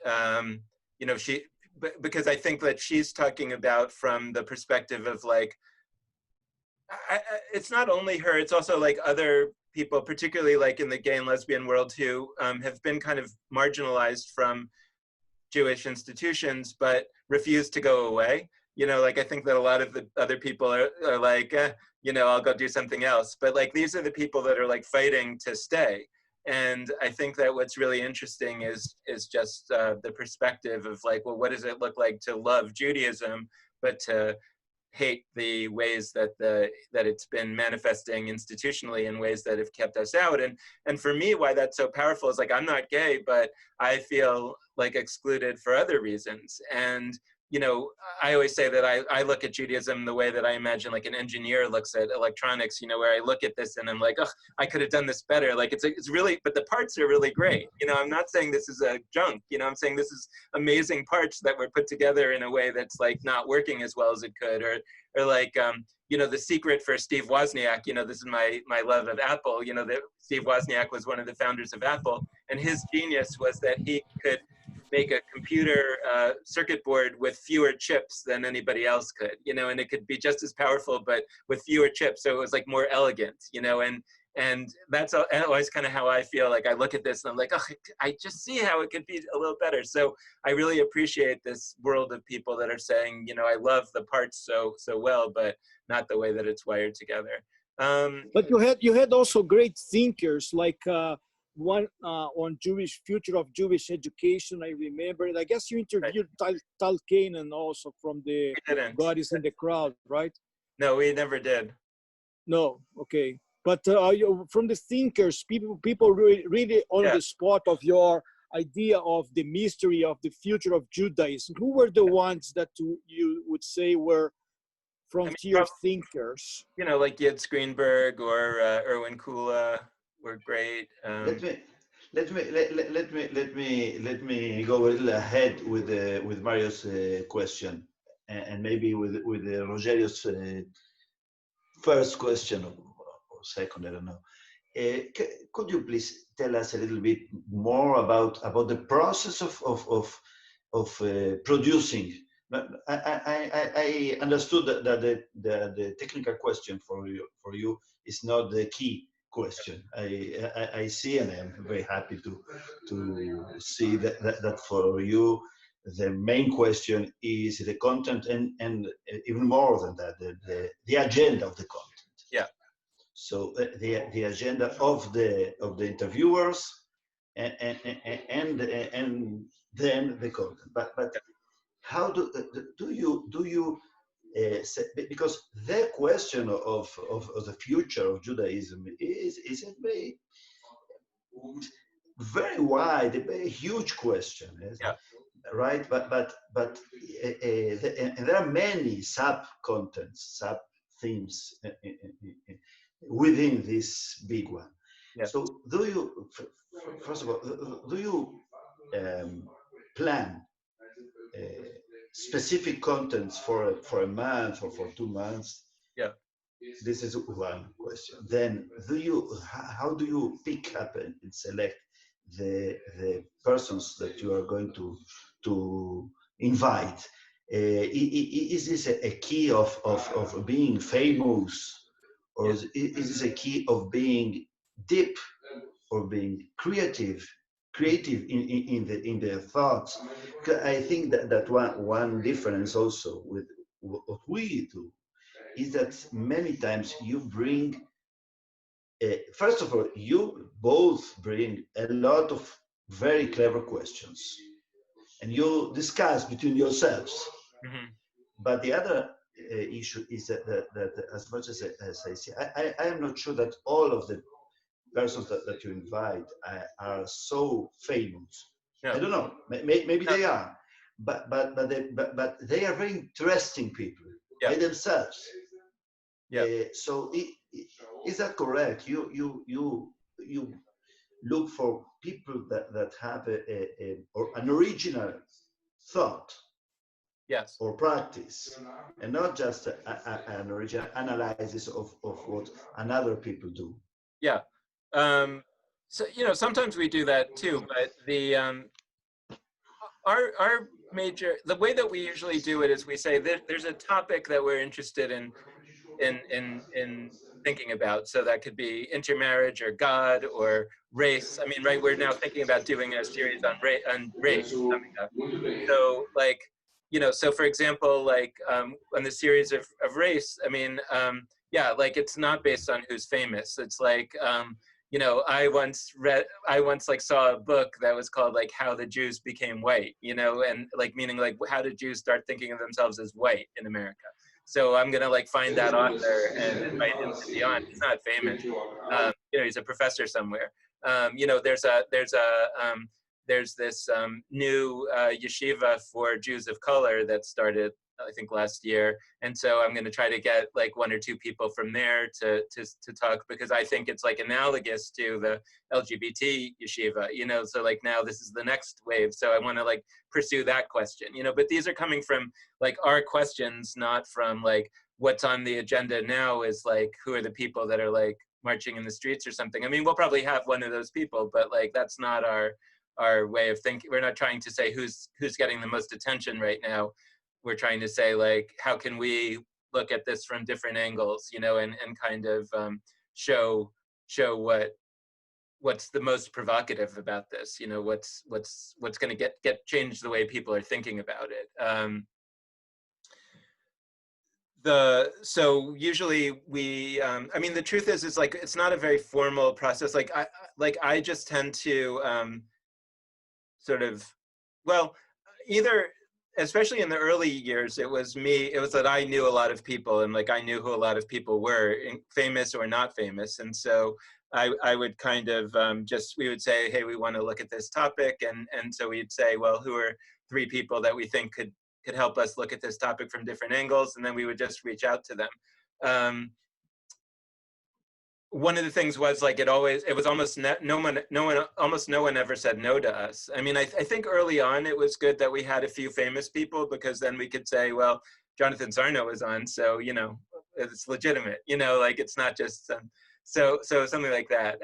because I think that she's talking about from the perspective of it's not only her, it's also other people, particularly in the gay and lesbian world, who have been kind of marginalized from Jewish institutions, but refuse to go away. I think that a lot of the other people are I'll go do something else. But these are the people that are fighting to stay. And I think that what's really interesting is just the perspective of like, well, what does it look like to love Judaism, but to hate the ways that it's been manifesting institutionally in ways that have kept us out. And for me, why that's so powerful is like, I'm not gay, but I feel like excluded for other reasons. And you know, I always say that I look at Judaism the way that I imagine like an engineer looks at electronics, you know, where I look at this and I'm like, oh, I could have done this better. Like it's really, but the parts are really great. You know, I'm not saying this is a junk, you know, I'm saying this is amazing parts that were put together in a way that's like not working as well as it could, or like, you know, the secret for Steve Wozniak, you know, this is my love of Apple, you know, that Steve Wozniak was one of the founders of Apple, and his genius was that he could make a computer circuit board with fewer chips than anybody else could, you know, and it could be just as powerful, but with fewer chips. So it was like more elegant, you know, and that's always kind of how I feel. Like I look at this and I'm like, oh, I just see how it could be a little better. So I really appreciate this world of people that are saying, you know, I love the parts so well, but not the way that it's wired together. But you had also great thinkers like one on future of Jewish education. I remember, and I guess you interviewed Tal Kanan also from the God is in the Crowd, right? No, we never did. No, okay. But from the thinkers, people really on the spot of your idea of the mystery of the future of Judaism, who were the ones that you would say were frontier thinkers? You know, like Yitzhak Greenberg or Erwin Kula were great. Let me go a little ahead with Mario's question, and maybe with Rogerio's first question or second, I don't know. Could you please tell us a little bit more about the process of producing? I understood that the technical question for you is not the key question. I see, and I'm very happy to see that for you the main question is the content, and even more than that, the agenda of the content. Yeah. So the agenda of the interviewers and then the content. But how do you say, because the question of the future of Judaism is a very wide, a very huge question. Yeah. Right, but and there are many sub-contents, sub-themes within this big one. Yeah. So do you, first of all, do you plan specific contents for a month or for 2 months? Yeah. This is one question. Then how do you pick up and select the persons that you are going to invite? Is this a key of being famous, or is this a key of being deep or being creative in their thoughts? I think that one difference also with what we do is that many times you bring, first of all, you both bring a lot of very clever questions, and you discuss between yourselves. Mm-hmm. But the other issue is that as much as I see, I am not sure that all of the persons that you invite are so famous. No. I don't know. Maybe they are, but they are very interesting people by themselves. Yeah. So is that correct? You look for people that have an original thought, yes, or practice, and not just an original analysis of what another people do. Yeah. So sometimes we do that too, but the our major, the way that we usually do it is we say that there's a topic that we're interested in thinking about. So that could be intermarriage or God or race. I mean, right, we're now thinking about doing a series on race coming up. So like, so for example, like on the series of race, I mean, like it's not based on who's famous. It's like, I once like saw a book that was called like How the Jews Became White, and like meaning like how did Jews start thinking of themselves as white in America. So I'm gonna like find that author and invite him to be on. He's not famous, he's a professor somewhere. There's this new yeshiva for Jews of color that started, I think, last year, and so I'm going to try to get like one or two people from there to talk, because I think it's like analogous to the LGBT yeshiva, so like now this is the next wave, so I want to like pursue that question, but these are coming from like our questions, not from like what's on the agenda now is like who are the people that are like marching in the streets or something. I mean, we'll probably have one of those people, but like that's not our way of thinking. We're not trying to say who's getting the most attention right now. We're trying to say like, how can we look at this from different angles, and kind of show what's the most provocative about this, what's going to get change the way people are thinking about it. So usually we, I mean, the truth is like, it's not a very formal process. Like I just tend to sort of, well, either, especially in the early years, it was that I knew a lot of people, and like I knew who a lot of people were, famous or not famous. And so I would kind of we would say, hey, we want to look at this topic. And so we'd say, well, who are 3 people that we think could help us look at this topic from different angles? And then we would just reach out to them. One of the things was like, it was almost almost no one ever said no to us. I mean, I think early on it was good that we had a few famous people, because then we could say, well, Jonathan Sarno was on, so it's legitimate, like it's not just so something like that.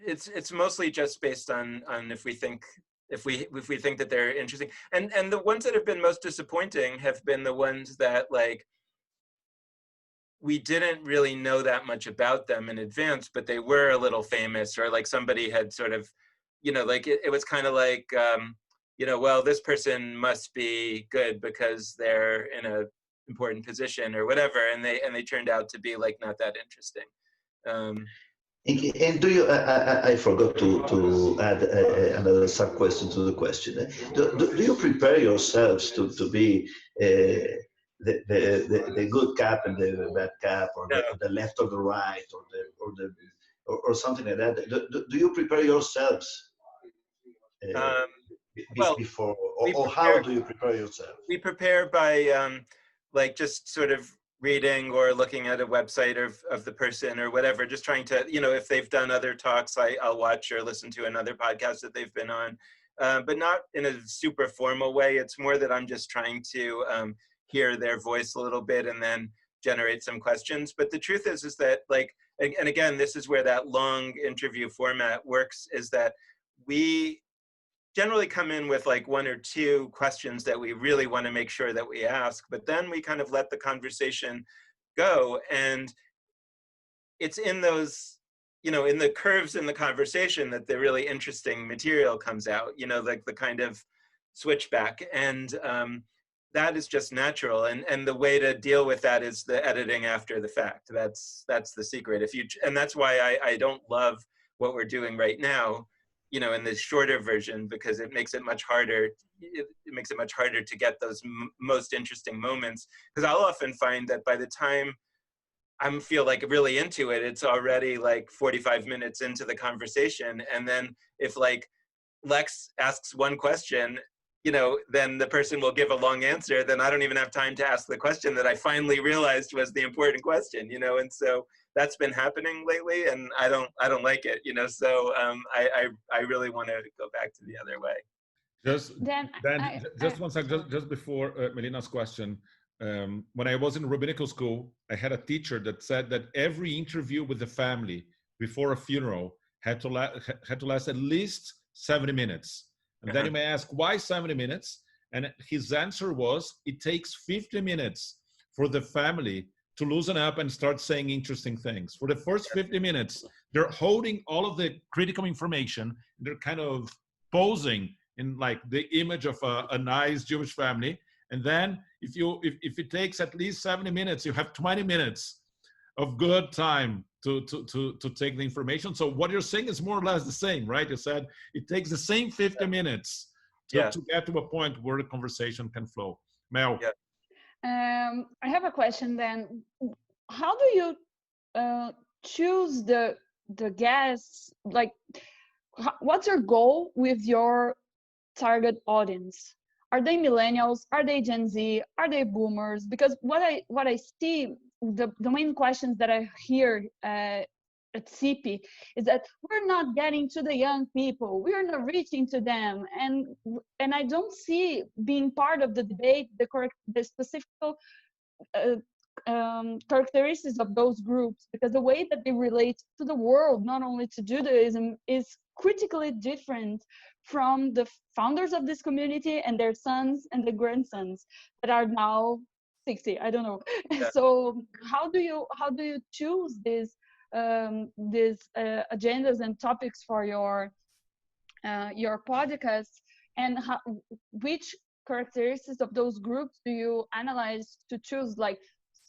It's mostly just based on if we think that they're interesting, and the ones that have been most disappointing have been the ones that like we didn't really know that much about them in advance, but they were a little famous, or like somebody had sort of, like it was kind of like, well, this person must be good because they're in a important position or whatever, and they turned out to be like not that interesting. And do you? I forgot to add another sub question to the question. Do you prepare yourselves to be the good cap and the bad cap, or the left or the right, or something like that? Do you prepare yourselves before, or how do you prepare yourself? We prepare by like just sort of reading or looking at a website of the person or whatever, just trying to, if they've done other talks, I'll watch or listen to another podcast that they've been on, but not in a super formal way. It's more that I'm just trying to hear their voice a little bit and then generate some questions. But the truth is that like, and again, this is where that long interview format works, is that we generally come in with like 1 or 2 questions that we really want to make sure that we ask, but then we kind of let the conversation go. And it's in those, in the curves in the conversation that the really interesting material comes out, like the kind of switchback. And that is just natural. And the way to deal with that is the editing after the fact. That's the secret. And that's why I don't love what we're doing right now, in the shorter version, because it makes it much harder. It makes it much harder to get those most interesting moments. Because I'll often find that by the time I feel like really into it, it's already like 45 minutes into the conversation. And then if like Lex asks one question, then the person will give a long answer. Then I don't even have time to ask the question that I finally realized was the important question, and so that's been happening lately, and I don't like it, so I really want to go back to the other way. Just one second, just before Melina's question. When I was in rabbinical school, I had a teacher that said that every interview with the family before a funeral had to last at least 70 minutes. And then you may ask, why 70 minutes? And his answer was, it takes 50 minutes for the family to loosen up and start saying interesting things. For the first 50 minutes, they're holding all of the critical information. They're kind of posing in like the image of a nice Jewish family. And then if it takes at least 70 minutes, you have 20 minutes of good time to take the information. So what you're saying is more or less the same, right? You said it takes the same 50 minutes to get to a point where the conversation can flow. Mel. Yeah. I have a question then. How do you choose the guests? Like, what's your goal with your target audience? Are they millennials? Are they Gen Z? Are they boomers? Because what I see, the main questions that I hear at CP is that we're not getting to the young people. We're not reaching to them, and I don't see being part of the debate the specific characteristics of those groups, because the way that they relate to the world, not only to Judaism, is critically different from the founders of this community and their sons and their grandsons that are now 60. I don't know. Yeah. So how do you choose these agendas and topics for your podcast, and which characteristics of those groups do you analyze to choose, like,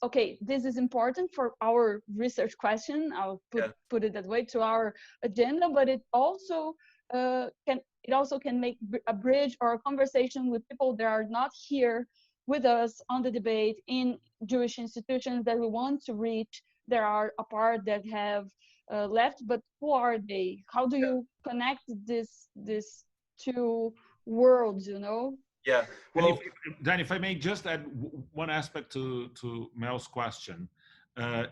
okay, this is important for our research question, I'll put it that way, to our agenda, but it also can make a bridge or a conversation with people that are not here with us on the debate in Jewish institutions that we want to reach, that are apart, that have left, but who are they? How do you connect this two worlds, you know? Yeah. Well, Dan, if I may just add one aspect to Mel's question.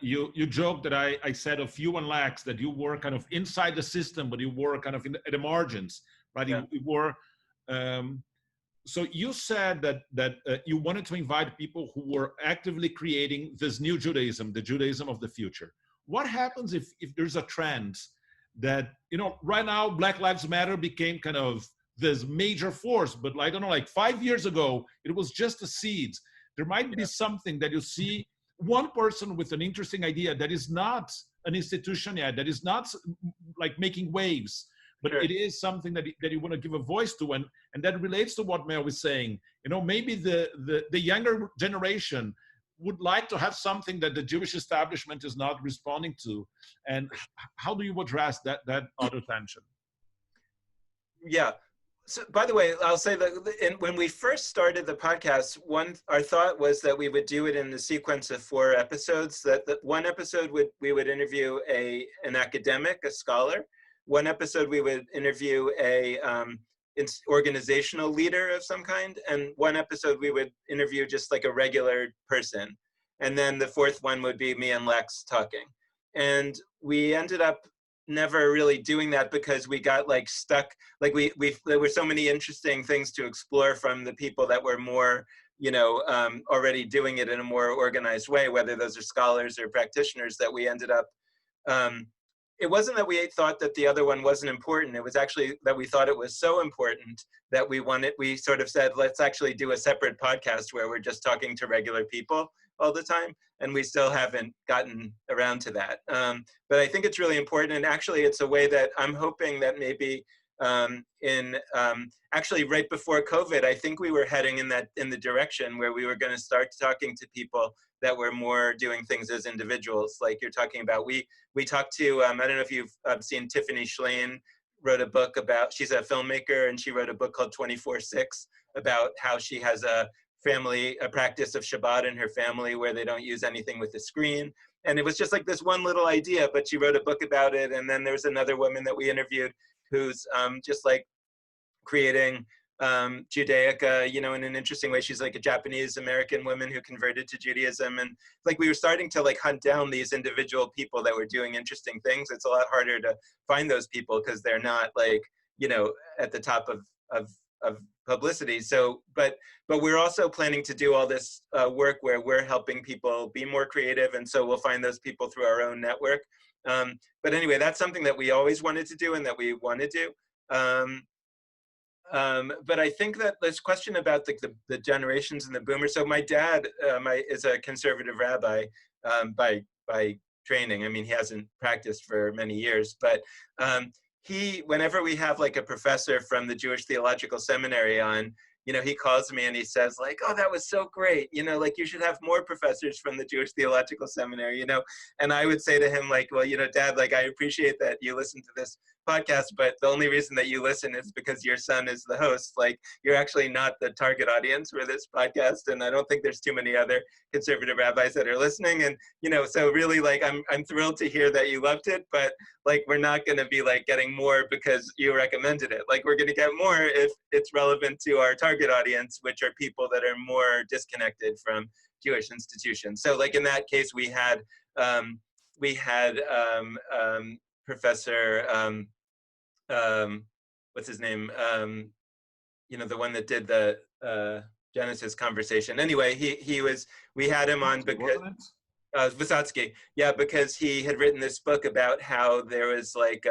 You joked that I said of you and Lex that you were kind of inside the system, but you were kind of at the margins, right? Yeah. You were. So you said that you wanted to invite people who were actively creating this new Judaism, the Judaism of the future. What happens if there's a trend that, right now Black Lives Matter became kind of this major force, but I don't know, like 5 years ago, it was just a seed. There might be something that you see one person with an interesting idea that is not an institution yet, that is not like making waves, but it is something that you want to give a voice to, and that relates to what Mel was saying. Maybe the younger generation would like to have something that the Jewish establishment is not responding to, and how do you address that other tension? Yeah. So, by the way, I'll say that when we first started the podcast, our thought was that we would do it in the sequence of 4 episodes. That one episode we would interview an academic, a scholar. One episode we would interview a organizational leader of some kind, and one episode we would interview just like a regular person. And then the 4th one would be me and Lex talking. And we ended up never really doing that because we got like stuck. Like there were so many interesting things to explore from the people that were more, already doing it in a more organized way, whether those are scholars or practitioners, that we ended up, it wasn't that we thought that the other one wasn't important. It was actually that we thought it was so important that we sort of said, let's actually do a separate podcast where we're just talking to regular people all the time. And we still haven't gotten around to that. But I think it's really important. And actually it's a way that I'm hoping that maybe actually right before COVID, I think we were heading in the direction where we were going to start talking to people that were more doing things as individuals, like you're talking about. We talked to, I don't know if you've seen Tiffany Schlein wrote a book about, she's a filmmaker, and she wrote a book called 24/6 about how she has a practice of Shabbat in her family where they don't use anything with a screen. And it was just like this one little idea, but she wrote a book about it. And then there was another woman that we interviewed who's just like creating Judaica, in an interesting way. She's like a Japanese American woman who converted to Judaism. And like we were starting to like hunt down these individual people that were doing interesting things. It's a lot harder to find those people because they're not like, at the top of publicity. So, but we're also planning to do all this work where we're helping people be more creative. And so we'll find those people through our own network. But anyway, that's something that we always wanted to do and that we want to do. But I think that this question about the generations and the boomers. So my dad is a conservative rabbi by training. I mean, he hasn't practiced for many years, but whenever we have like a professor from the Jewish Theological Seminary on, you know, he calls me and he says like, oh, that was so great. You know, like you should have more professors from the Jewish Theological Seminary, you know? And I would say to him like, well, you know, Dad, like I appreciate that you listen to this podcast, but the only reason that you listen is because your son is the host. Like you're actually not the target audience for this podcast. And I don't think there's too many other conservative rabbis that are listening. And, you know, so really like, I'm thrilled to hear that you loved it, but like, we're not going to be like getting more because you recommended it. Like we're going to get more if it's relevant to our target audience, which are people that are more disconnected from Jewish institutions. So like in that case, we had Professor, what's his name? You know, the one that did the Genesis conversation. Anyway, we had him on because Vysotsky, yeah, because he had written this book about how there was like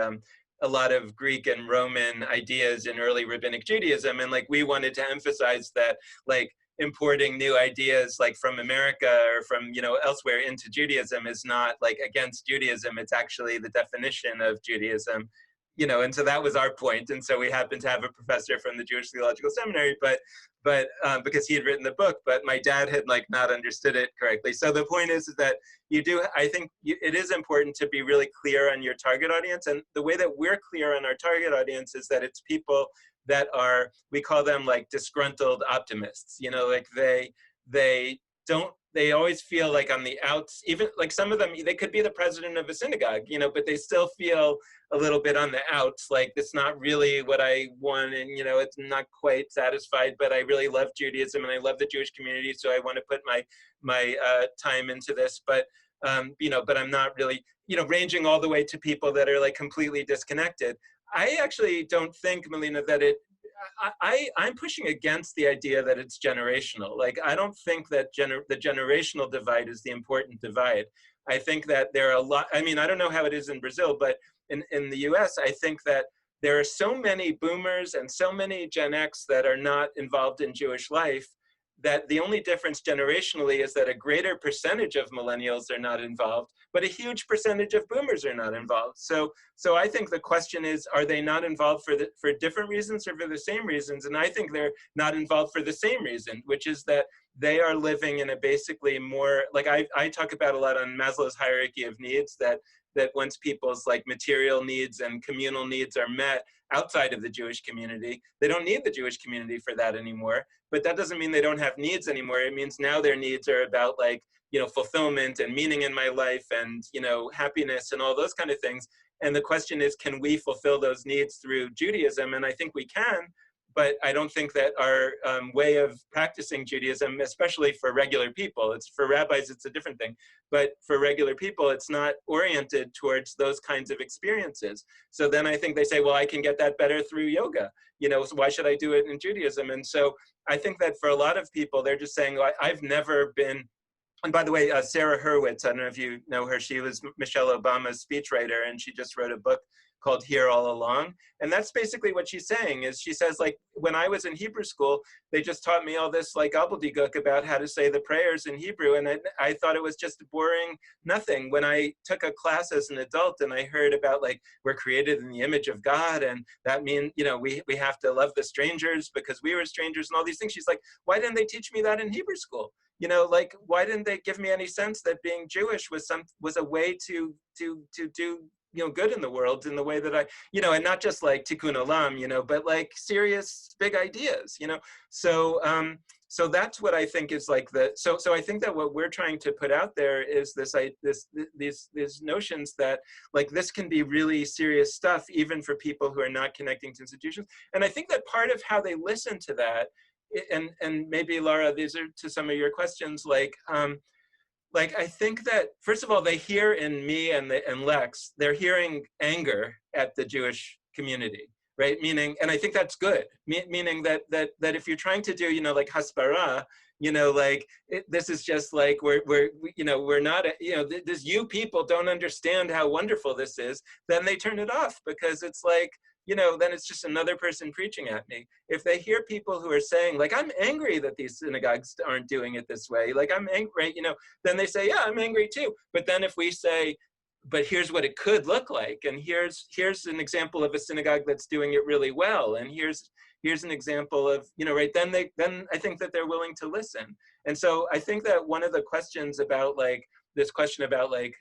a lot of Greek and Roman ideas in early rabbinic Judaism, and like we wanted to emphasize that like importing new ideas like from America or from, you know, elsewhere into Judaism is not like against Judaism, it's actually the definition of Judaism, you know, and so that was our point. And so we happened to have a professor from the Jewish Theological Seminary, but because he had written the book, but my dad had like not understood it correctly. So the point is that you do, I think it is important to be really clear on your target audience. And the way that we're clear on our target audience is that it's people that are, we call them like disgruntled optimists, you know, like they always feel like on the outs, even like some of them, they could be the president of a synagogue, you know, but they still feel a little bit on the outs, like it's not really what I want, and you know, it's not quite satisfied, but I really love Judaism and I love the Jewish community, so I want to put my time into this, but you know, but I'm not really, you know, ranging all the way to people that are like completely disconnected. I actually don't think, Melina, that I'm pushing against the idea that it's generational. Like, I don't think that the generational divide is the important divide. I think that there are a lot, I mean, I don't know how it is in Brazil, but in the US, I think that there are so many boomers and so many Gen X that are not involved in Jewish life, that the only difference generationally is that a greater percentage of millennials are not involved, but a huge percentage of boomers are not involved. So I think the question is, are they not involved for different reasons or for the same reasons? And I think they're not involved for the same reason, which is that they are living in a basically more, like I talk about a lot on Maslow's hierarchy of needs, that once people's like material needs and communal needs are met outside of the Jewish community, they don't need the Jewish community for that anymore. But that doesn't mean they don't have needs anymore. It means now their needs are about like, you know, fulfillment and meaning in my life and, you know, happiness and all those kind of things. And the question is, can we fulfill those needs through Judaism? And I think we can, but I don't think that our way of practicing Judaism, especially for regular people, it's for rabbis, it's a different thing, but for regular people, it's not oriented towards those kinds of experiences. So then I think they say, well, I can get that better through yoga, you know, so why should I do it in Judaism? And so I think that for a lot of people, they're just saying, well, I've never been, and by the way, Sarah Hurwitz, I don't know if you know her, she was Michelle Obama's speechwriter, and she just wrote a book called Here All Along. And that's basically what she's saying, is she says, like, when I was in Hebrew school, they just taught me all this like gobbledygook about how to say the prayers in Hebrew. And I thought it was just boring nothing. When I took a class as an adult and I heard about like, we're created in the image of God, and that means, you know, we have to love the strangers because we were strangers and all these things. She's like, why didn't they teach me that in Hebrew school? You know, like, why didn't they give me any sense that being Jewish was a way to do, you know, good in the world in the way that I, you know, and not just like tikkun olam, you know, but like serious big ideas, you know. So so that's what I think is like so I think that what we're trying to put out there is these notions that like this can be really serious stuff even for people who are not connecting to institutions. And I think that part of how they listen to that, and maybe Laura, these are to some of your questions, like I think that, first of all, they hear in me and Lex, they're hearing anger at the Jewish community, right? Meaning, and I think that's good, meaning that if you're trying to do, you know, like hasbara, you know, like this is just like, we're not, you know, this you people don't understand how wonderful this is, then they turn it off because it's like, you know, then it's just another person preaching at me. If they hear people who are saying, like, I'm angry that these synagogues aren't doing it this way, like, I'm angry, you know, then they say, yeah, I'm angry too. But then if we say, but here's what it could look like, and here's an example of a synagogue that's doing it really well, and here's here's an example of, right, then I think that they're willing to listen. And so I think that one of the questions about like, this question about like,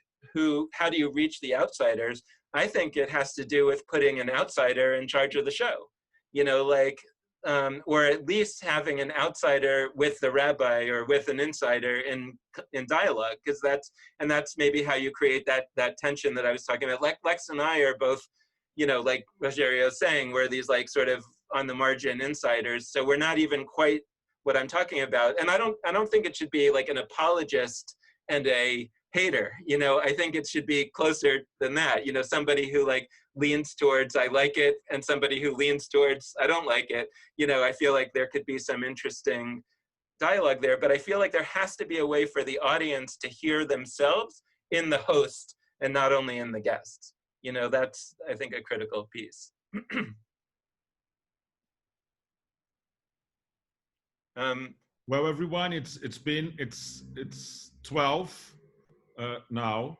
how do you reach the outsiders? I think it has to do with putting an outsider in charge of the show, like, or at least having an outsider with the rabbi or with an insider in dialogue, because that's maybe how you create that tension that I was talking about. Lex and I are both, like Rogerio was saying, we're these like sort of on the margin insiders. So we're not even quite what I'm talking about. And I don't think it should be like an apologist and a hater. I think it should be closer than that. Somebody who like leans towards I like it, and somebody who leans towards I don't like it. I feel like there could be some interesting dialogue there, but I feel like there has to be a way for the audience to hear themselves in the host and not only in the guests. That's, I think, a critical piece. Well, everyone, it's 12 now.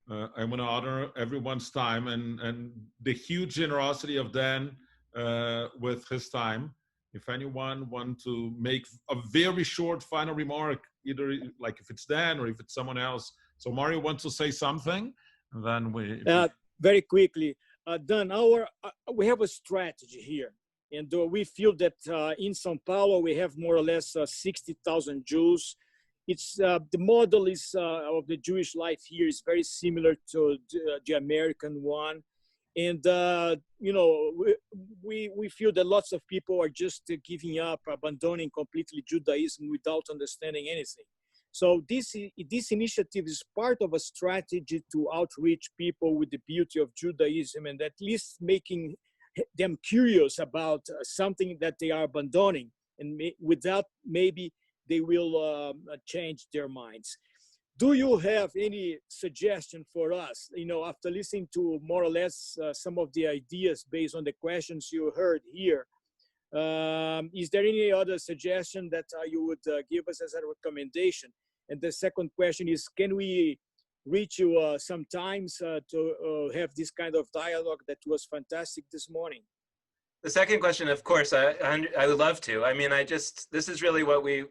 I want to honor everyone's time and the huge generosity of Dan with his time. If anyone want to make a very short final remark, either like if it's Dan or if it's someone else. So Mario wants to say something, and then we very quickly, Dan, we have a strategy here. And we feel that in Sao Paulo, we have more or less 60,000 Jews. It's the model is of the Jewish life here is very similar to the American one. And, we feel that lots of people are just giving up, abandoning completely Judaism without understanding anything. So this initiative is part of a strategy to outreach people with the beauty of Judaism and at least making them curious about something that they are abandoning, and with that maybe they will change their minds. Do you have any suggestion for us, after listening to more or less some of the ideas based on the questions you heard here? Is there any other suggestion that you would give us as a recommendation? And the second question is, can we reach you sometimes to have this kind of dialogue that was fantastic this morning? The second question, of course, I would love to. I mean, this is really what we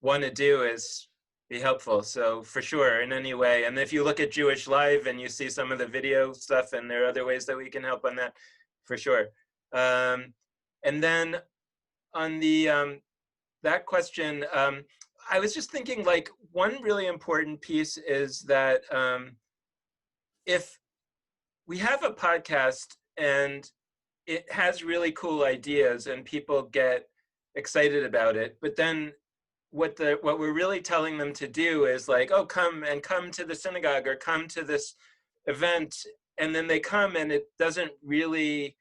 want to do, is be helpful. So for sure, in any way. And if you look at Jewish Live and you see some of the video stuff, and there are other ways that we can help on that, for sure. And then on the that question, I was just thinking, like, one really important piece is that if we have a podcast and it has really cool ideas and people get excited about it, but then what we're really telling them to do is like, oh, come to the synagogue or come to this event, and then they come and it doesn't really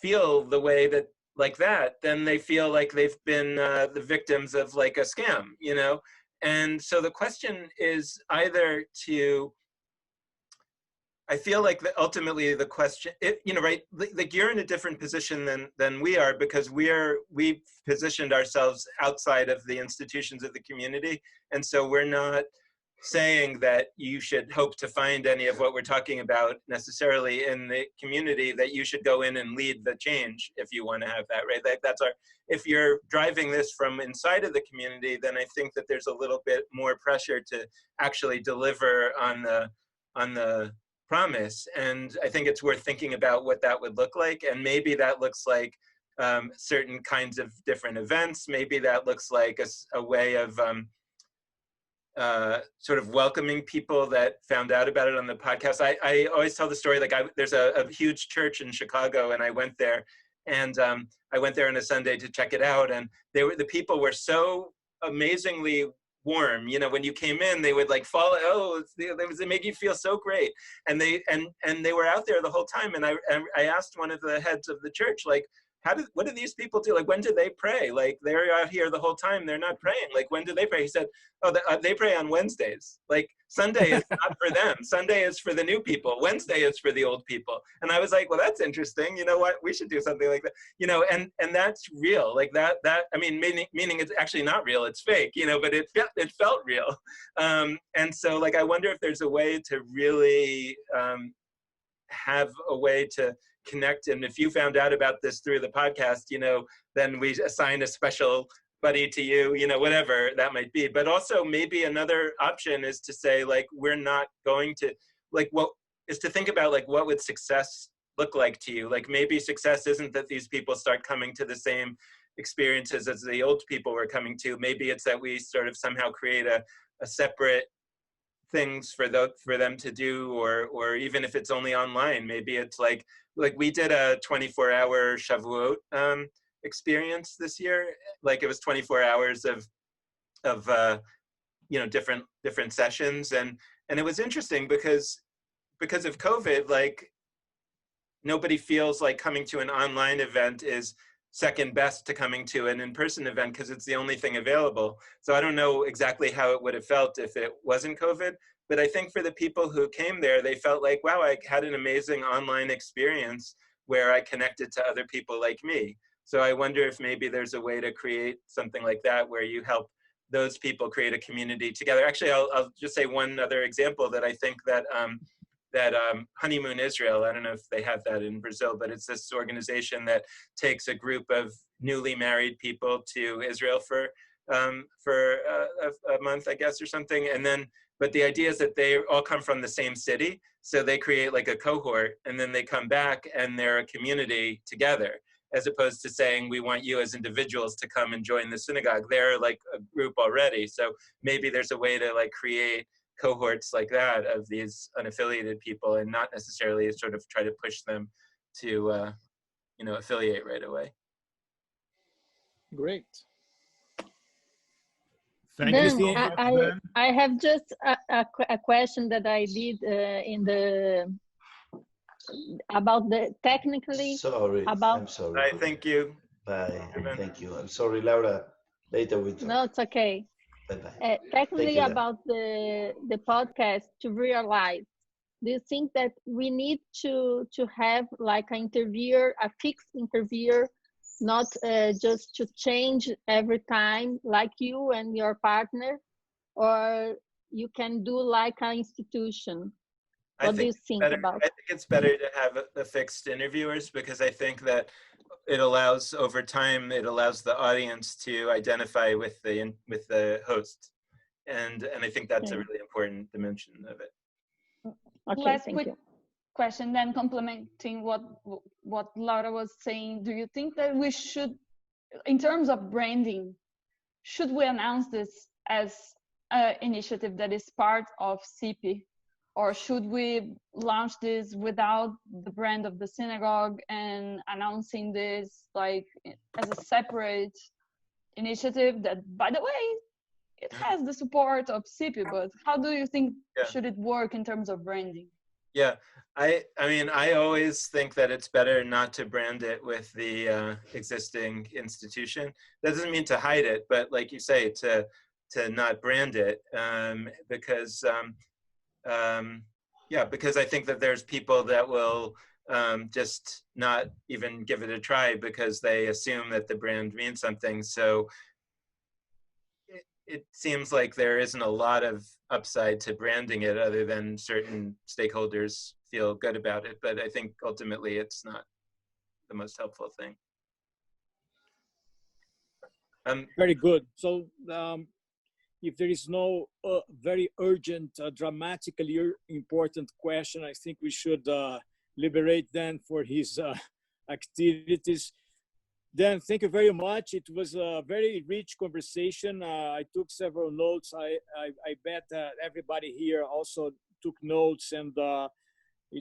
feel the way that like that, then they feel like they've been the victims of like a scam, And so the question is either I feel like ultimately the question, right, like you're in a different position than we are, because we've positioned ourselves outside of the institutions of the community. And so we're not saying that you should hope to find any of what we're talking about necessarily in the community, that you should go in and lead the change if you want to have that, right? That's if you're driving this from inside of the community, then I think that there's a little bit more pressure to actually deliver on the promise. And I think it's worth thinking about what that would look like. And maybe that looks like certain kinds of different events. Maybe that looks like a way of sort of welcoming people that found out about it on the podcast. I always tell the story, like there's a huge church in Chicago, and I went there, and I went there on a Sunday to check it out, and the people were so amazingly warm. When you came in, they would like follow. Oh, they make you feel so great, and they were out there the whole time. And I asked one of the heads of the church, like, what do these people do? Like, when do they pray? Like, they're out here the whole time. They're not praying. Like, when do they pray? He said, oh, they pray on Wednesdays. Like, Sunday is not for them. Sunday is for the new people. Wednesday is for the old people. And I was like, well, that's interesting. You know what? We should do something like that. And that's real. Like that, I mean, meaning it's actually not real. It's fake, but it felt real. And so, like, I wonder if there's a way to really have a way to connect. And if you found out about this through the podcast, then we assign a special buddy to you, whatever that might be. But also maybe another option is to say, like, we're not going to, like, what is to think about, like, what would success look like to you? Like, maybe success isn't that these people start coming to the same experiences as the old people were coming to. Maybe it's that we sort of somehow create a separate things for them to do, or even if it's only online, maybe it's like we did a 24-hour Shavuot experience this year. Like, it was 24 hours of different sessions, and it was interesting because of COVID, like, nobody feels like coming to an online event is second best to coming to an in-person event because it's the only thing available. So I don't know exactly how it would have felt if it wasn't COVID, but I think for the people who came there, they felt like, wow, I had an amazing online experience where I connected to other people like me. So I wonder if maybe there's a way to create something like that where you help those people create a community together. Actually, I'll just say one other example that I think that Honeymoon Israel, I don't know if they have that in Brazil, but it's this organization that takes a group of newly married people to Israel for a month, I guess, or something. And then, but the idea is that they all come from the same city. So they create like a cohort, and then they come back and they're a community together, as opposed to saying, we want you as individuals to come and join the synagogue. They're like a group already. So maybe there's a way to like create cohorts like that of these unaffiliated people, and not necessarily sort of try to push them to affiliate right away. Great. Thank you so Dan, much, Dan. I have just a question that I did about the technically Sorry, about. I'm sorry. Right, thank you. Bye. Thank you. I'm sorry, Laura. Later we talk. No, it's okay. Bye-bye. Technically, you, about the podcast, to realize, do you think that we need to have like an interviewer, a fixed interviewer, not just to change every time, like you and your partner, or you can do like an institution? What do you think about? I think it's better to have the fixed interviewers, because I think that it allows, over time, it allows the audience to identify with the host, and I think that's a really important dimension of it. Okay, Last thank quick you. question, then, complementing what Laura was saying. Do you think that we should, in terms of branding, should we announce this as an initiative that is part of CP? Or should we launch this without the brand of the synagogue and announcing this like as a separate initiative that, by the way, it has the support of CP, but how do you think should it work in terms of branding? Yeah, I mean, I always think that it's better not to brand it with the existing institution. That doesn't mean to hide it, but like you say, to not brand it, because I think that there's people that will just not even give it a try because they assume that the brand means something. So it seems like there isn't a lot of upside to branding it, other than certain stakeholders feel good about it. But I think ultimately it's not the most helpful thing. Very good. So if there is no very urgent, dramatically important question, I think we should liberate Dan for his activities. Dan, thank you very much. It was a very rich conversation. I took several notes. I bet everybody here also took notes, and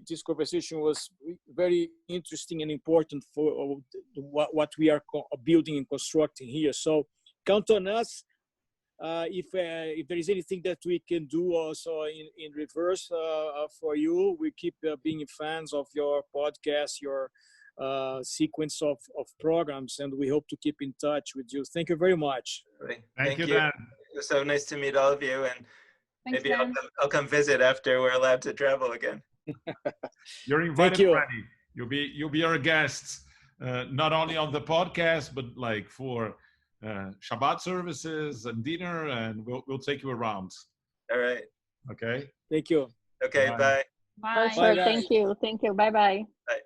this conversation was very interesting and important for what we are building and constructing here. So count on us. If there is anything that we can do also in reverse for you, we keep being fans of your podcast, your sequence of programs, and we hope to keep in touch with you. Thank you very much. Thank you, Dan. It was so nice to meet all of you, and Thanks, maybe Dan. I'll come visit after we're allowed to travel again. You're invited, Freddie. You'll be our guest, not only on the podcast, but like for Shabbat services and dinner, and we'll take you around. All right. Okay. Thank you. Okay. Bye. Bye. Sure. Thank you. Thank you. Bye-bye. Bye.